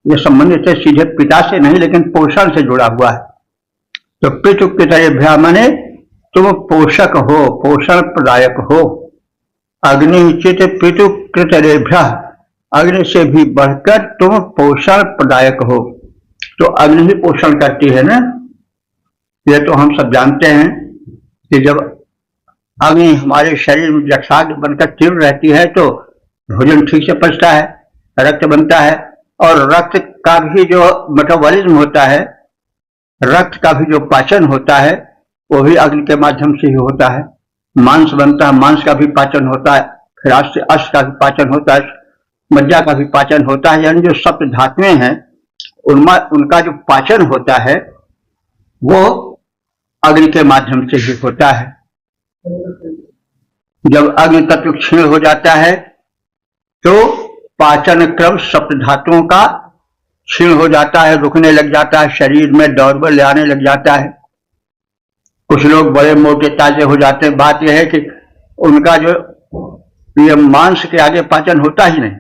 ये संबंधित है, सीधे पिता से नहीं लेकिन पोषण से जुड़ा हुआ है। तो पितुकृतरेभ्यः माने तुम पोषक हो, पोषण प्रदायक हो। अग्निचित पितुकृतरेभ्यः, अग्नि से भी बढ़कर तुम पोषण प्रदायक हो। तो अग्नि ही पोषण करती है ना, ये तो हम सब जानते हैं कि जब अग्नि हमारे शरीर में जक्षाग्नि बनकर तीव्र रहती है तो भोजन ठीक से पचता है, रक्त बनता है, और रक्त का भी जो मेटाबॉलिज्म होता है, रक्त का भी जो पाचन होता है वो भी अग्नि के माध्यम से ही होता है। मांस बनता है, मांस का भी पाचन होता है, फिर अश्व का भी पाचन होता है, मज्जा का भी पाचन होता है। यानी जो सप्त धातुएं हैं उनका जो पाचन होता है वो अग्नि के माध्यम से ही होता है। जब अग्नि तत्व क्षीण हो जाता है तो पाचन क्रम सप्त धातुओं का क्षीण हो जाता है, रुकने लग जाता है, शरीर में दौर्बल्य आने लग जाता है। कुछ लोग बड़े मोटे ताजे हो जाते हैं। बात यह है कि उनका जो ये मांस के आगे पाचन होता ही नहीं,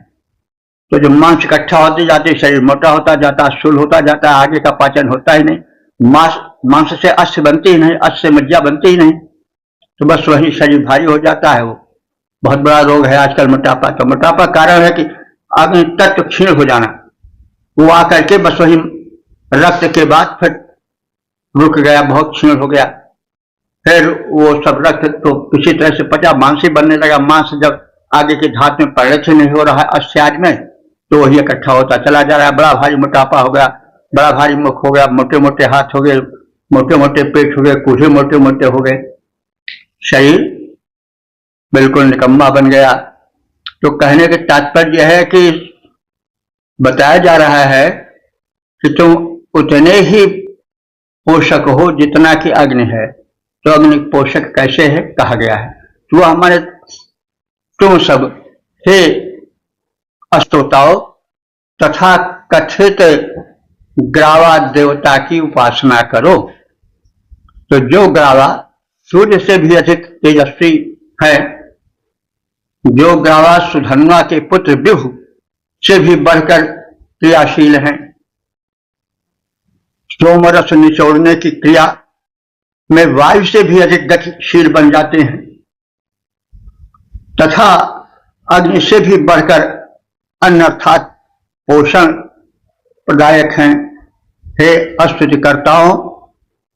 तो जो मांस इकट्ठा होते जाते शरीर मोटा होता जाता, स्थूल होता जाता है, आगे का पाचन होता ही नहीं। मांस से अश्य बनती ही नहीं, अश्य से मज्जा बनती ही नहीं, तो बस वही शरीर भारी हो जाता है। वो बहुत बड़ा रोग है आजकल मोटापा। तो मोटापा कारण है कि अग्नि तत्व क्षीण हो जाना, वो आकर के बस वही रक्त के बाद फिर रुक गया, बहुत क्षीण हो गया, फिर वो सब रक्त तो किसी तरह से पचा, मांस ही बनने लगा। मांस जब आगे के धात में परिलक्षित नहीं हो रहा है अस्याज में, तो वही इकट्ठा होता चला जा रहा है। बड़ा भारी मोटापा हो गया, बड़ा भारी मुख हो गया, मोटे मोटे हाथ हो गए, मोटे मोटे पेट हो गए, कूल्हे मोटे मोटे हो गए, शरीर बिल्कुल निकम्मा बन गया। तो कहने के तात्पर्य है कि बताया जा रहा है कि तुम उतने ही पोषक हो जितना कि अग्नि है। तो अग्नि पोषक कैसे है कहा गया है, तो हमारे तुम सब हे अस्तोताओ तथा कथित ग्रावा देवता की उपासना करो। तो जो ग्रावा सूर्य से भी अधिक तेजस्वी है, जो ग्रावा सुधन्वा के पुत्र विभु से भी बढ़कर क्रियाशील हैं, सोमरस निचोड़ने की क्रिया में वायु से भी अधिक गतिशील बन जाते हैं, तथा अग्नि से भी बढ़कर अन्न अर्थात पोषण प्रदायक हैं। हे स्तुतिकर्ताओं,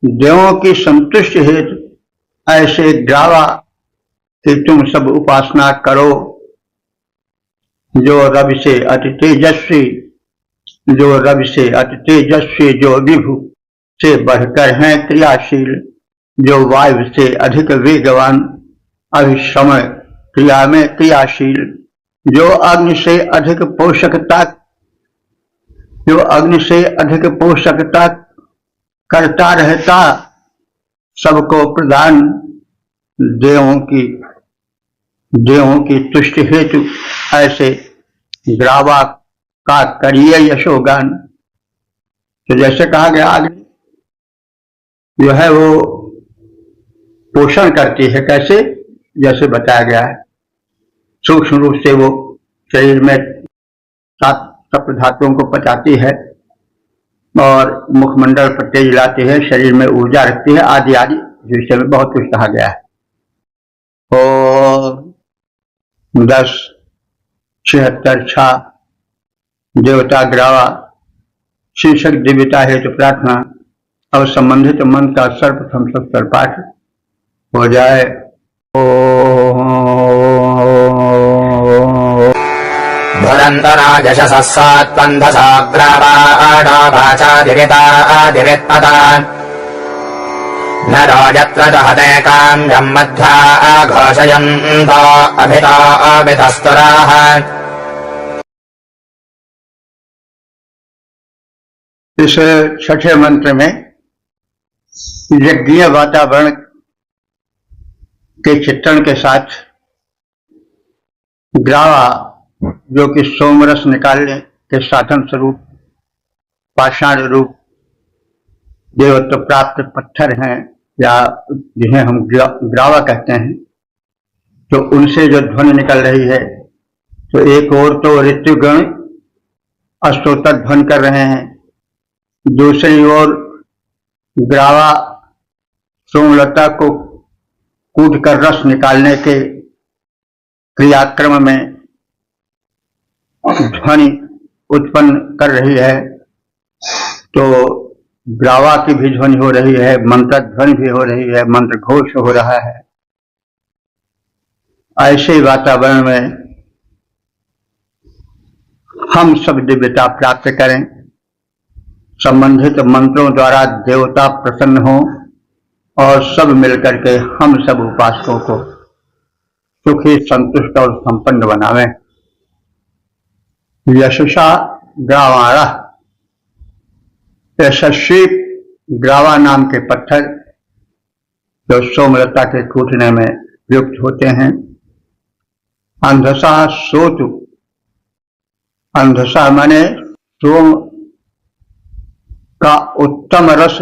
देवों की संतुष्टि हेतु ऐसे ग्रावा कि तुम सब उपासना करो, जो रवि से अति तेजस्वी, जो रवि से अति तेजस्वी, जो विभु से बढ़कर हैं क्रियाशील, जो वायु से अधिक वेगवान, अभिसमय क्रिया में क्रियाशील, जो अग्नि से अधिक पोषकता, जो अग्नि से अधिक पोषकता करता रहता, सबको प्रदान, देवों की तुष्टि हेतु ऐसे ग्रावा का करिए यशोगान। तो जैसे कहा गया अग्नि जो है वो पोषण करती है, कैसे, जैसे बताया गया है, सूक्ष्म रूप से वो शरीर में सात सप्त धातुओं को पचाती है और मुखमंडल पर तेज लाती है, शरीर में ऊर्जा रखती है, आदि आदि विषय में बहुत कुछ कहा गया है। और 10 76 छा देवता ग्रावा शीर्षक दिव्यता हेतु प्रार्थना। अब संबंधित मंत्र का सर्वप्रथम सत्तर पाठ हो जाए। भुरन्दराजशसः सात्वन्धसा ग्रावाणाभाचाधिरिताधिरित्पदा नरो यत्र दहते काम्यम् मध्वा घोषयन्तो अभितो अभितस्तुराः। इस छठे मंत्र में यज्ञीय वातावरण के चित्रण के साथ ग्रावा जो कि सोमरस निकालने के साधन स्वरूप पाषाण रूप देवत्व प्राप्त पत्थर हैं, या जिन्हें हम ग्रावा कहते हैं, तो उनसे जो ध्वनि निकल रही है, तो एक ओर तो ऋतुगण अष्टोत्तर ध्वनि कर रहे हैं, दूसरी ओर ग्रावा सोमलता को कूट कर रस निकालने के क्रियाक्रम में ध्वनि उत्पन्न कर रही है। तो ग्रावा की भी ध्वनि हो रही है, मंत्र ध्वनि भी हो रही है, मंत्र घोष हो रहा है। ऐसे वातावरण में हम सब दिव्यता प्राप्त करें, संबंधित मंत्रों द्वारा देवता प्रसन्न हो और सब मिलकर के हम सब उपासकों को सुखी संतुष्ट और संपन्न बनावें। यशसा ग्रावाणा, यशस्वी ग्रावा नाम के पत्थर जो सोमलता के कूटने में युक्त होते हैं। अंधसा सोतु, अंधसा माने सोम का उत्तम रस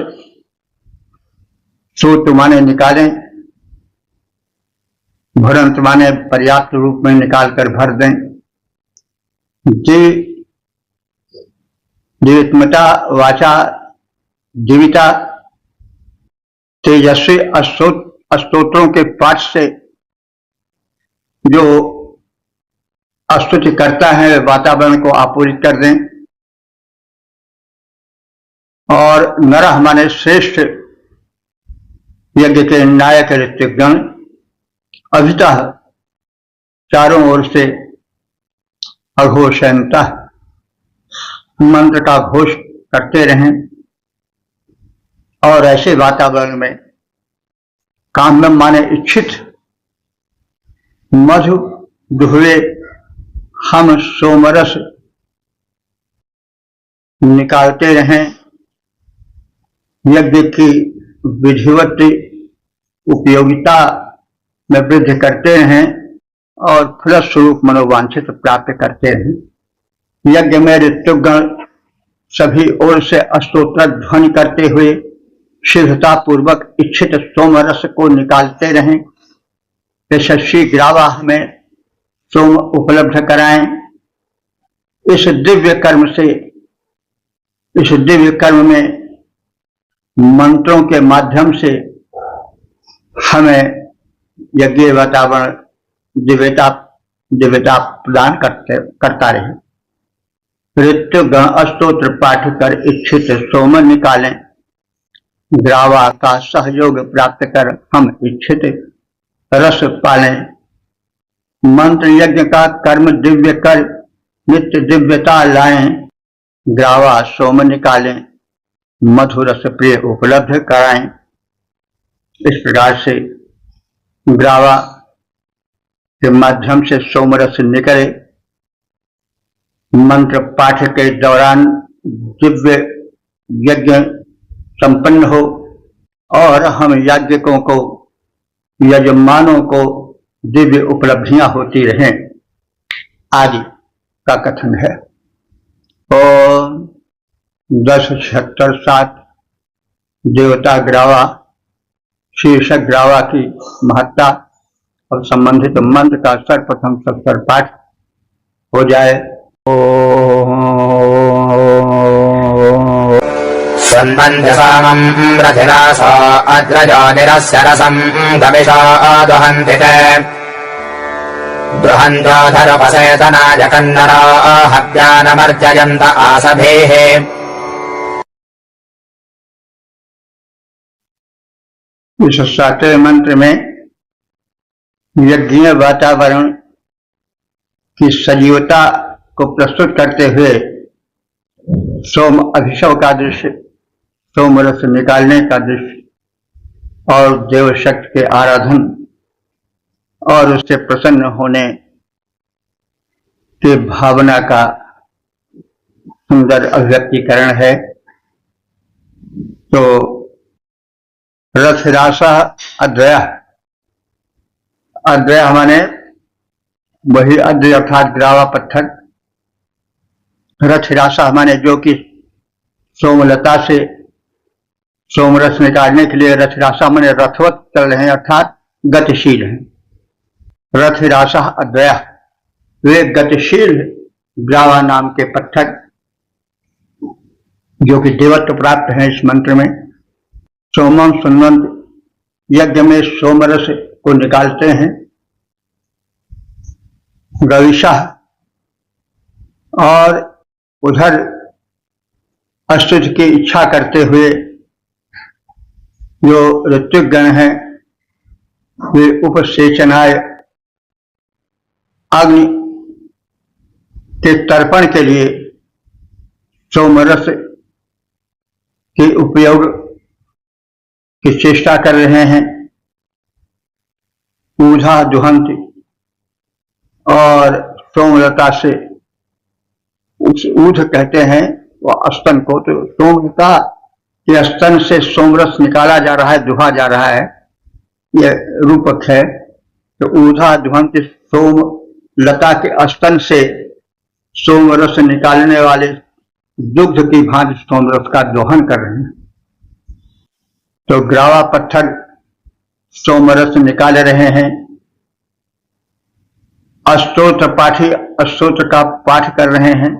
सूत माने निकालें, भरंत माने पर्याप्त रूप में निकाल कर भर दें। जीवितमता वाचा जीविता तेजस्वी स्तोत्रों के पाठ से जो स्तुति करता है वातावरण को आपूरित कर दें। और नरह माने श्रेष्ठ यज्ञ के नायक ऋत्विकगण अभितः चारों ओर से अघोषयन्तः मंत्र का घोष करते रहें और ऐसे वातावरण में काम्यम माने इच्छित मधु दुहवे हम सोमरस निकालते रहें, यज्ञ की विधिवत उपयोगिता में वृद्धि करते रहें और फलस्वरूप मनोवांछित प्राप्त करते रहें। यज्ञ में ऋतुगण सभी ओर से स्तोत्र ध्वनि करते हुए सिद्धता पूर्वक इच्छित सोमरस को निकालते रहें। यशस्वी ग्रावा हमें सोम उपलब्ध कराएं। इस दिव्य कर्म में मंत्रों के माध्यम से हमें यज्ञ वातावरण दिव्यता प्रदान करता रहे। ऋतुगण स्तोत्र पाठ कर इच्छित सोम निकालें, ग्रावा का सहयोग प्राप्त कर हम इच्छित रस पालें। मंत्र यज्ञ का कर्म दिव्य कर नित्य दिव्यता लाएं, ग्रावा सोम निकालें, मधुरस प्रिय उपलब्ध कराएं। इस प्रकार से ग्रावा के माध्यम से सोमरस निकले, मंत्र पाठ के दौरान दिव्य यज्ञ संपन्न हो और हम याज्ञिकों को यजमानों को दिव्य उपलब्धियां होती रहें आदि का कथन है। और 10-76 देवता ग्रावा शीर्षक ग्रावा की महत्ता और संबंधित मंत्र का सर्वप्रथम सत्तर पाठ हो जाए। स्वन्मन्यसामं रथिरासो अद्रजोनिरस्य रसं गमिषो दुहन्ति ते दुहन्तोऽधरुपसेतनाय कन्नरो हव्यानमर्जयन्त आसभेः। इस 7वें मंत्र में यज्ञीय वातावरण की सजीवता को प्रस्तुत करते हुए सोम अभिषेक का दृश्य, सोमरस निकालने का दृश्य और देव शक्ति के आराधन और उससे प्रसन्न होने की भावना का सुंदर अभिव्यक्तिकरण है। तो रथरासा अद्वय, अद्वय माने वही अद्वय अर्थात ग्रावा पत्थर। रथरासा माने जो कि सोमलता से सोमरस निकालने के लिए रथरासा माने रथवत चल रहे हैं अर्थात गतिशील हैं। रथरासा अद्वय, वे गतिशील ग्रावा नाम के पत्थर जो कि देवत्व प्राप्त है इस मंत्र में। सोमम सुन्वंत, यज्ञ में सोमरस को निकालते हैं। गविशा, और उधर स्तुति की इच्छा करते हुए जो ऋत्विकगण हैं वे उपसेचनाय, अग्नि के तर्पण के लिए सोमरस के उपयोग की चेष्टा कर रहे हैं। ऊझा दुहंती, और सोमलता से, ऊझ कहते हैं वह स्तन को, तो सोमलता के स्तन से सोमरस निकाला जा रहा है, दुहा जा रहा है, यह रूपक है। तो ऊझा दुहंती, सोम लता के स्तन से सोमरस निकालने वाले दुग्ध की भांति सोमरस का दोहन कर रहे हैं। तो ग्रावा पत्थर सोमरस निकाल रहे हैं। अस्तोत्र पाठी अस्तोत्र का पाठ कर रहे हैं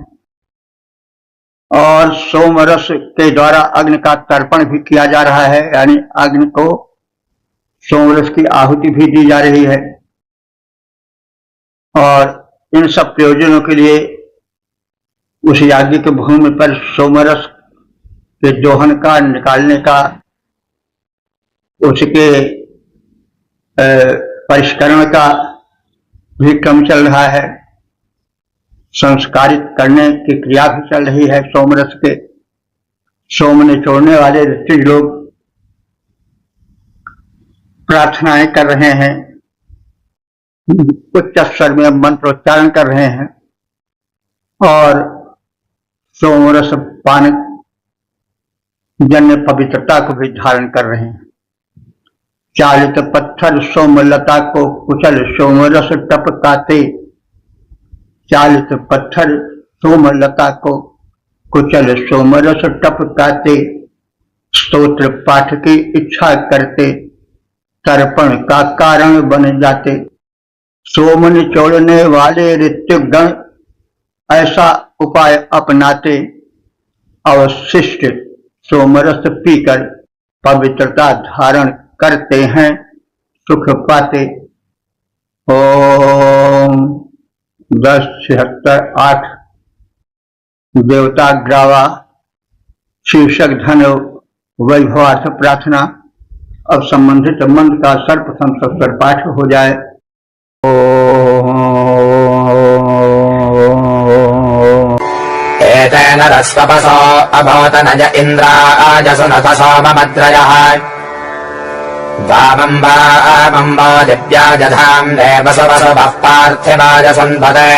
और सोमरस के द्वारा अग्नि का तर्पण भी किया जा रहा है, यानी अग्नि को सोमरस की आहुति भी दी जा रही है। और इन सब प्रयोजनों के लिए उस याज्ञिक भूमि पर सोमरस के दोहन का, निकालने का, उसके परिष्करण का भी क्रम चल रहा है। संस्कारित करने की क्रिया भी चल रही है। सोमरस के सोम निचोड़ने वाले ऋषि लोग प्रार्थनाएं कर रहे हैं, उच्च स्वर में मंत्रोच्चारण कर रहे हैं और सोमरस पान जन्य पवित्रता को भी धारण कर रहे हैं। चालित पत्थर सोमलता को कुचल सोमरस टपकाते, चालित पत्थर सोमलता को कुचल सोमरस टपकाते, स्तोत्र पाठ की इच्छा करते, तर्पण का कारण बन जाते। सोम निचोड़ने वाले ऋत्युगण ऐसा उपाय अपनाते, अवशिष्ट सोमरस पीकर पवित्रता धारण करते हैं, सुख पाते। ओम 10:76:8 देवता ग्रावा शीर्षक धन वैभवार्थ प्रार्थना। अब संबंधित मंत्र का सर्वप्रथम सत्तर पाठ हो जाए। एतेन रस्तपसो अभवत नज इन्द्राजसुनत सोममद्रयः वामम्बा दिव्याजधाम् देवसवसवः पार्थिवाजसन्पदे।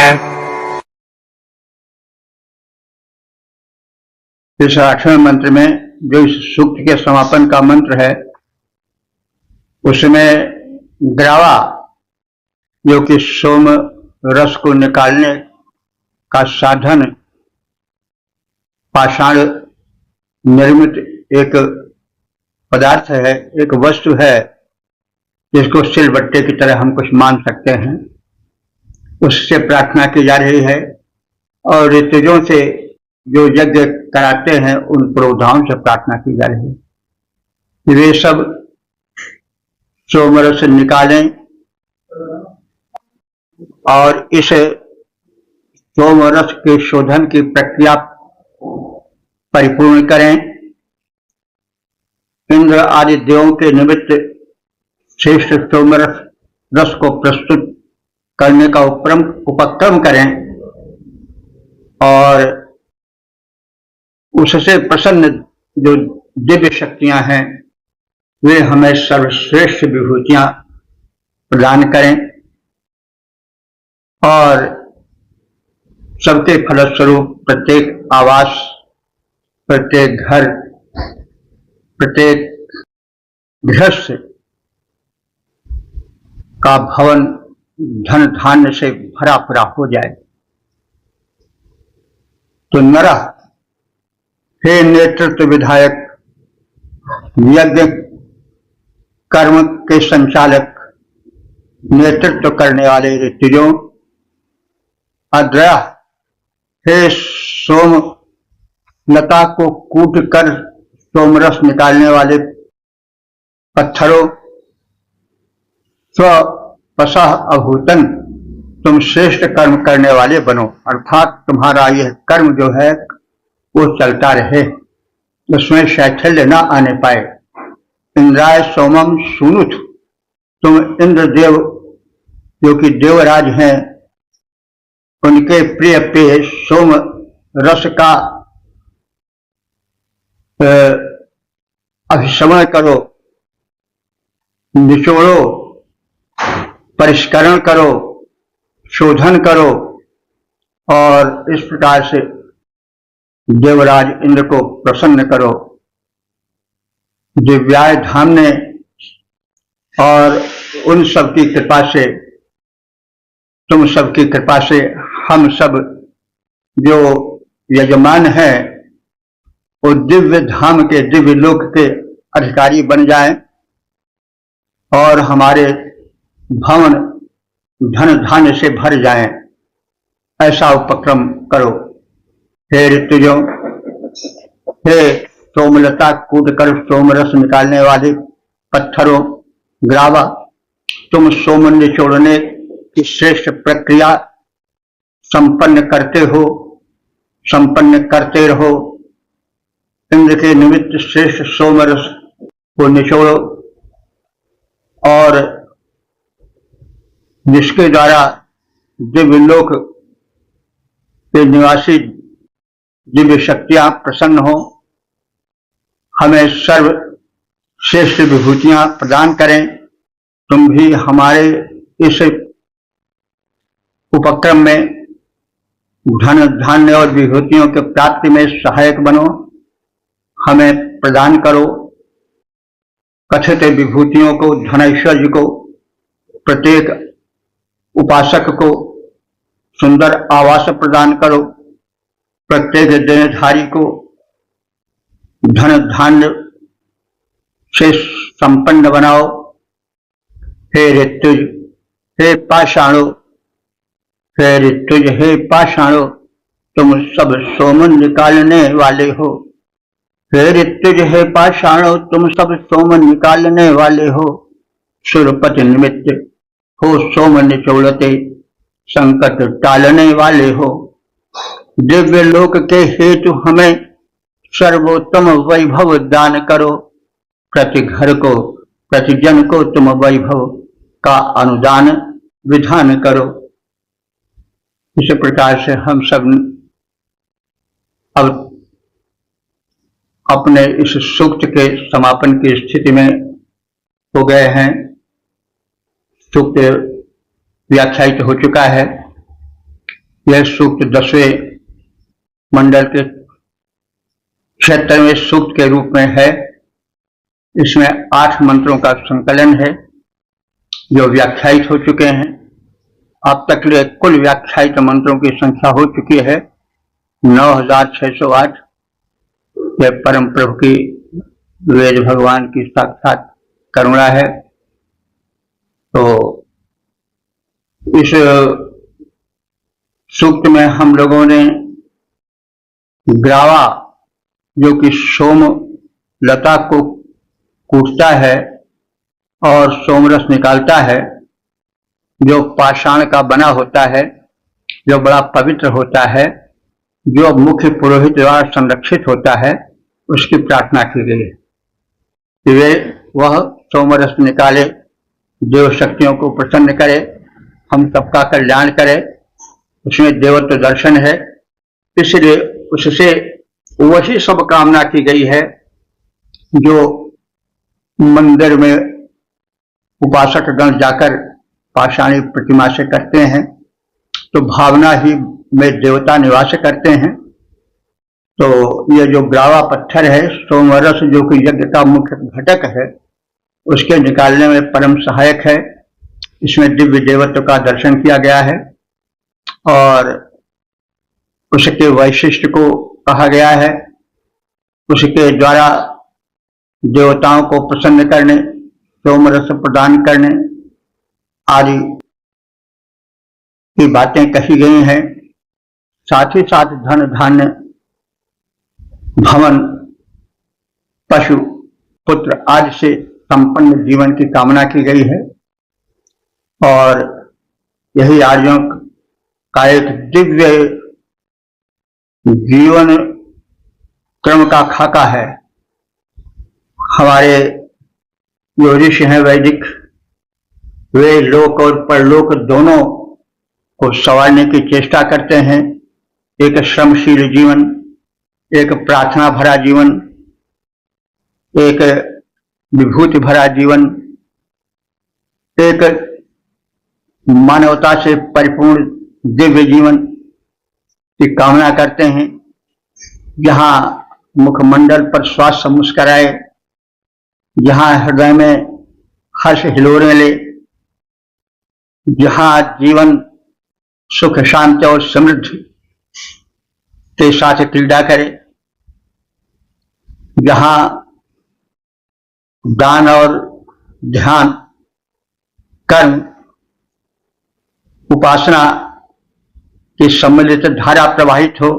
इस 8वें मंत्र में जो इस सूक्त के समापन का मंत्र है, उसमें ग्रावा जो कि सोम रस को निकालने का साधन पाषाण निर्मित एक पदार्थ है, एक वस्तु है, जिसको सिलबट्टे की तरह हम कुछ मान सकते हैं, उससे प्रार्थना की जा रही है। और ऋतुजों से जो यज्ञ कराते हैं उन पुरोधाओं से प्रार्थना की जा रही है। वे सब सोमरस निकालें और इस सोमरस के शोधन की प्रक्रिया परिपूर्ण करें। इंद्र आदि देवों के निमित्त श्रेष्ठ सोमरस रस को प्रस्तुत करने का उपक्रम करें और उससे प्रसन्न जो दिव्य शक्तियां हैं वे हमें सर्वश्रेष्ठ विभूतियां प्रदान करें और सबके फलस्वरूप प्रत्येक आवास, प्रत्येक घर, प्रत्येक गृहस्थ का भवन धन धान्य से भरा पूरा हो जाए। तो नरः, हे नेतृत्व विधायक, यज्ञ कर्म के संचालक, नेतृत्व करने वाले ऋतुजों, अद्रयः, हे सोम लता को कूट कर सोमरस निकालने वाले पत्थरों, स्वपसः अभूतन, तुम श्रेष्ठ कर्म करने वाले बनो, अर्थात तुम्हारा यह कर्म जो है वो चलता रहे, उसमें शैथिल्य न आने पाए। इंद्राय सोमम सुनुत, तुम इंद्रदेव जो कि देवराज हैं, उनके प्रिय पेय सोम रस का अभिशमन करो, निचोड़ो, परिष्करण करो, शोधन करो और इस प्रकार से देवराज इंद्र को प्रसन्न करो। दिव्याय धाम ने और उन सब की कृपा से, तुम सबकी कृपा से हम सब जो यजमान हैं वो दिव्य धाम के, दिव्य लोक के अधिकारी बन जाएं और हमारे भवन धन धान्य से भर जाएं, ऐसा उपक्रम करो। हे ऋतुजों, हे सोमलता कूट कर सोमरस निकालने वाले पत्थरों, ग्रावा, तुम सोम निचोड़ने की श्रेष्ठ प्रक्रिया संपन्न करते रहो। इंद्र के निमित्त श्रेष्ठ सोमरस को निचोड़ो और जिसके द्वारा दिव्य लोक के निवासी दिव्य शक्तियां प्रसन्न हो, हमें सर्व श्रेष्ठ विभूतियां प्रदान करें। तुम भी हमारे इस उपक्रम में धन धान्य और विभूतियों के प्राप्ति में सहायक बनो, हमें प्रदान करो। कथित विभूतियों को, धन ऐश्वर्य को, प्रत्येक उपासक को सुंदर आवास प्रदान करो, प्रत्येक देहधारी को धन धान्य से संपन्न बनाओ। हे ऋतुज, हे पाषाणो, हे ऋतुज, हे पाषाणो, तुम सब सोम निकालने वाले हो। हे ऋतुज, हे पाषाणो, तुम सब सोम निकालने वाले हो। सुरपति निमित्त हो सोम निचोड़ते, संकट टालने वाले हो। दिव्य लोक के हेतु हमें सर्वोत्तम वैभव दान करो। प्रति घर को, प्रति जन को तुम वैभव का अनुदान विधान करो। इसी प्रकार से हम सब अब अपने इस सूक्त के समापन की स्थिति में हो गए हैं। सूक्त व्याख्यायित हो चुका है। यह सूक्त 10वें मंडल के 76वें सूक्त के रूप में है। इसमें 8 मंत्रों का संकलन है जो व्याख्यायित हो चुके हैं। अब तक के कुल व्याख्यायित मंत्रों की संख्या हो चुकी है 9608। यह परम प्रभु की, वेद भगवान की साक्षात करुणा है। तो इस सूक्त में हम लोगों ने ग्रावा, जो कि सोम लता को कूटता है और सोमरस निकालता है, जो पाषाण का बना होता है, जो बड़ा पवित्र होता है, जो मुख्य पुरोहित द्वारा संरक्षित होता है, उसकी प्रार्थना की गई है। वे वह सोमरस निकाले, देव शक्तियों को प्रसन्न करे, हम सबका कल्याण करे। उसमें देवत्व दर्शन है, इसलिए उससे वही सब कामना की गई है जो मंदिर में उपासक गण जाकर पाषाणी प्रतिमा से करते हैं। तो भावना ही में देवता निवास करते हैं। तो ये जो ग्रावा पत्थर है, सोमरस, जो कि यज्ञ का मुख्य घटक है, उसके निकालने में परम सहायक है। इसमें दिव्य देवत्व का दर्शन किया गया है और उसके वैशिष्ट को कहा गया है। उसके द्वारा देवताओं को प्रसन्न करने, सोमरस प्रदान करने आदि की बातें कही गई हैं। साथ ही साथ धन धान्य, भवन, पशु, पुत्र आदि से संपन्न जीवन की कामना की गई है। और यही आर्यों का एक दिव्य जीवन क्रम का खाका है। हमारे जो ऋषि हैं वैदिक, वे लोक और परलोक दोनों को संवारने की चेष्टा करते हैं। एक श्रमशील जीवन, एक प्रार्थना भरा जीवन, एक विभूति भरा जीवन, एक मानवता से परिपूर्ण दिव्य जीवन की कामना करते हैं, जहाँ मुखमंडल पर स्वास्थ्य मुस्कराए, जहाँ हृदय में हर्ष हिलोरे ले, जहाँ जीवन सुख शांति और समृद्धि के साथ क्रीड़ा करे, जहां दान और ध्यान, कर्म, उपासना की सम्मिलित धारा प्रवाहित हो,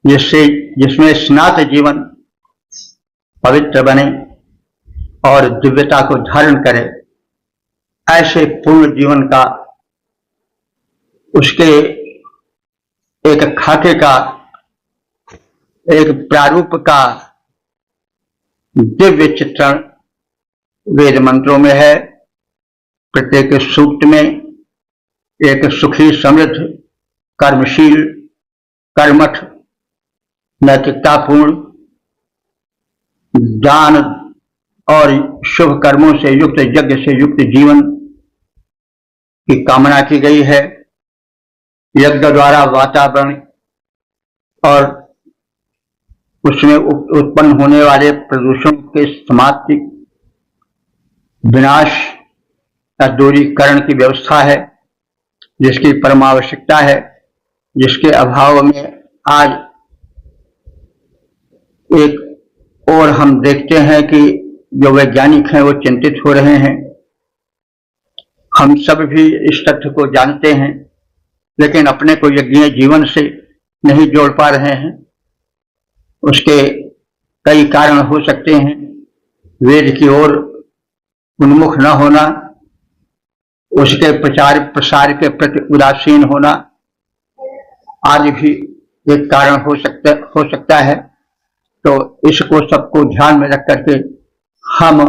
जिसमें स्नात जीवन पवित्र बने और दिव्यता को धारण करे। ऐसे पूर्ण जीवन का, उसके एक खाके का, एक प्रारूप का दिव्य चित्रण वेद मंत्रों में है। प्रत्येक सूक्त में एक सुखी, समृद्ध, कर्मशील, कर्मठ, नैतिकतापूर्ण, दान और शुभ कर्मों से युक्त, यज्ञ से युक्त जीवन की कामना की गई है। यज्ञ द्वारा वातावरण और उसमें उत्पन्न होने वाले प्रदूषण के समाप्ति, विनाश या दूरीकरण की व्यवस्था है, जिसकी परम आवश्यकता है, जिसके अभाव में आज एक और हम देखते हैं कि जो वैज्ञानिक हैं वो चिंतित हो रहे हैं। हम सब भी इस तथ्य को जानते हैं, लेकिन अपने को यज्ञीय जीवन से नहीं जोड़ पा रहे हैं। उसके कई कारण हो सकते हैं। वेद की ओर उन्मुख न होना, उसके प्रचार प्रसार के प्रति उदासीन होना आदि भी एक कारण हो सकता है। तो इसको सबको ध्यान में रख करके हम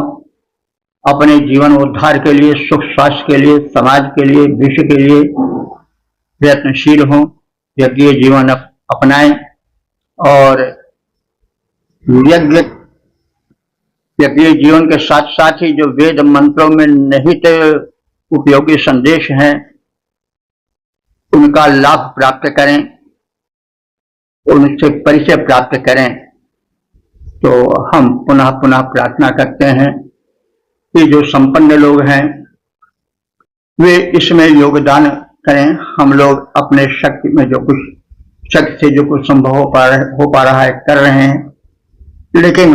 अपने जीवन उद्धार के लिए, सुख स्वास्थ्य के लिए, समाज के लिए, विश्व के लिए प्रयत्नशील हों, यज्ञीय जीवन अपनाएं और यज्ञीय जीवन के साथ साथ ही जो वेद मंत्रों में निहित उपयोगी संदेश हैं उनका लाभ प्राप्त करें, उनसे परिचय प्राप्त करें। तो हम पुनः पुनः प्रार्थना करते हैं कि जो संपन्न लोग हैं वे इसमें योगदान करें। हम लोग अपने शक्ति में जो कुछ, शक्ति से जो कुछ संभव हो पा रहा है कर रहे हैं, लेकिन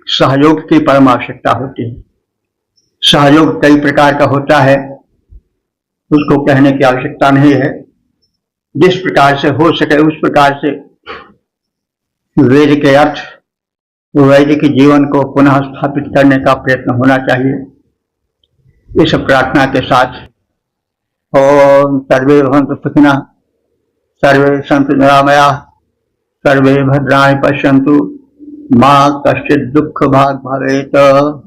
सहयोग की परम आवश्यकता होती है। सहयोग कई प्रकार का होता है, उसको कहने की आवश्यकता नहीं है। जिस प्रकार से हो सके उस प्रकार से वेद के अर्थ, वैदिक जीवन को पुनः स्थापित करने का प्रयत्न होना चाहिए। इस प्रार्थना के साथ ओम सर्वे भवन्तु सुखिनः, सर्वे सन्तु निरामयाः, सर्वे भद्राणि पश्यन्तु, मा कश्चित् दुःख भाग् भवेत्।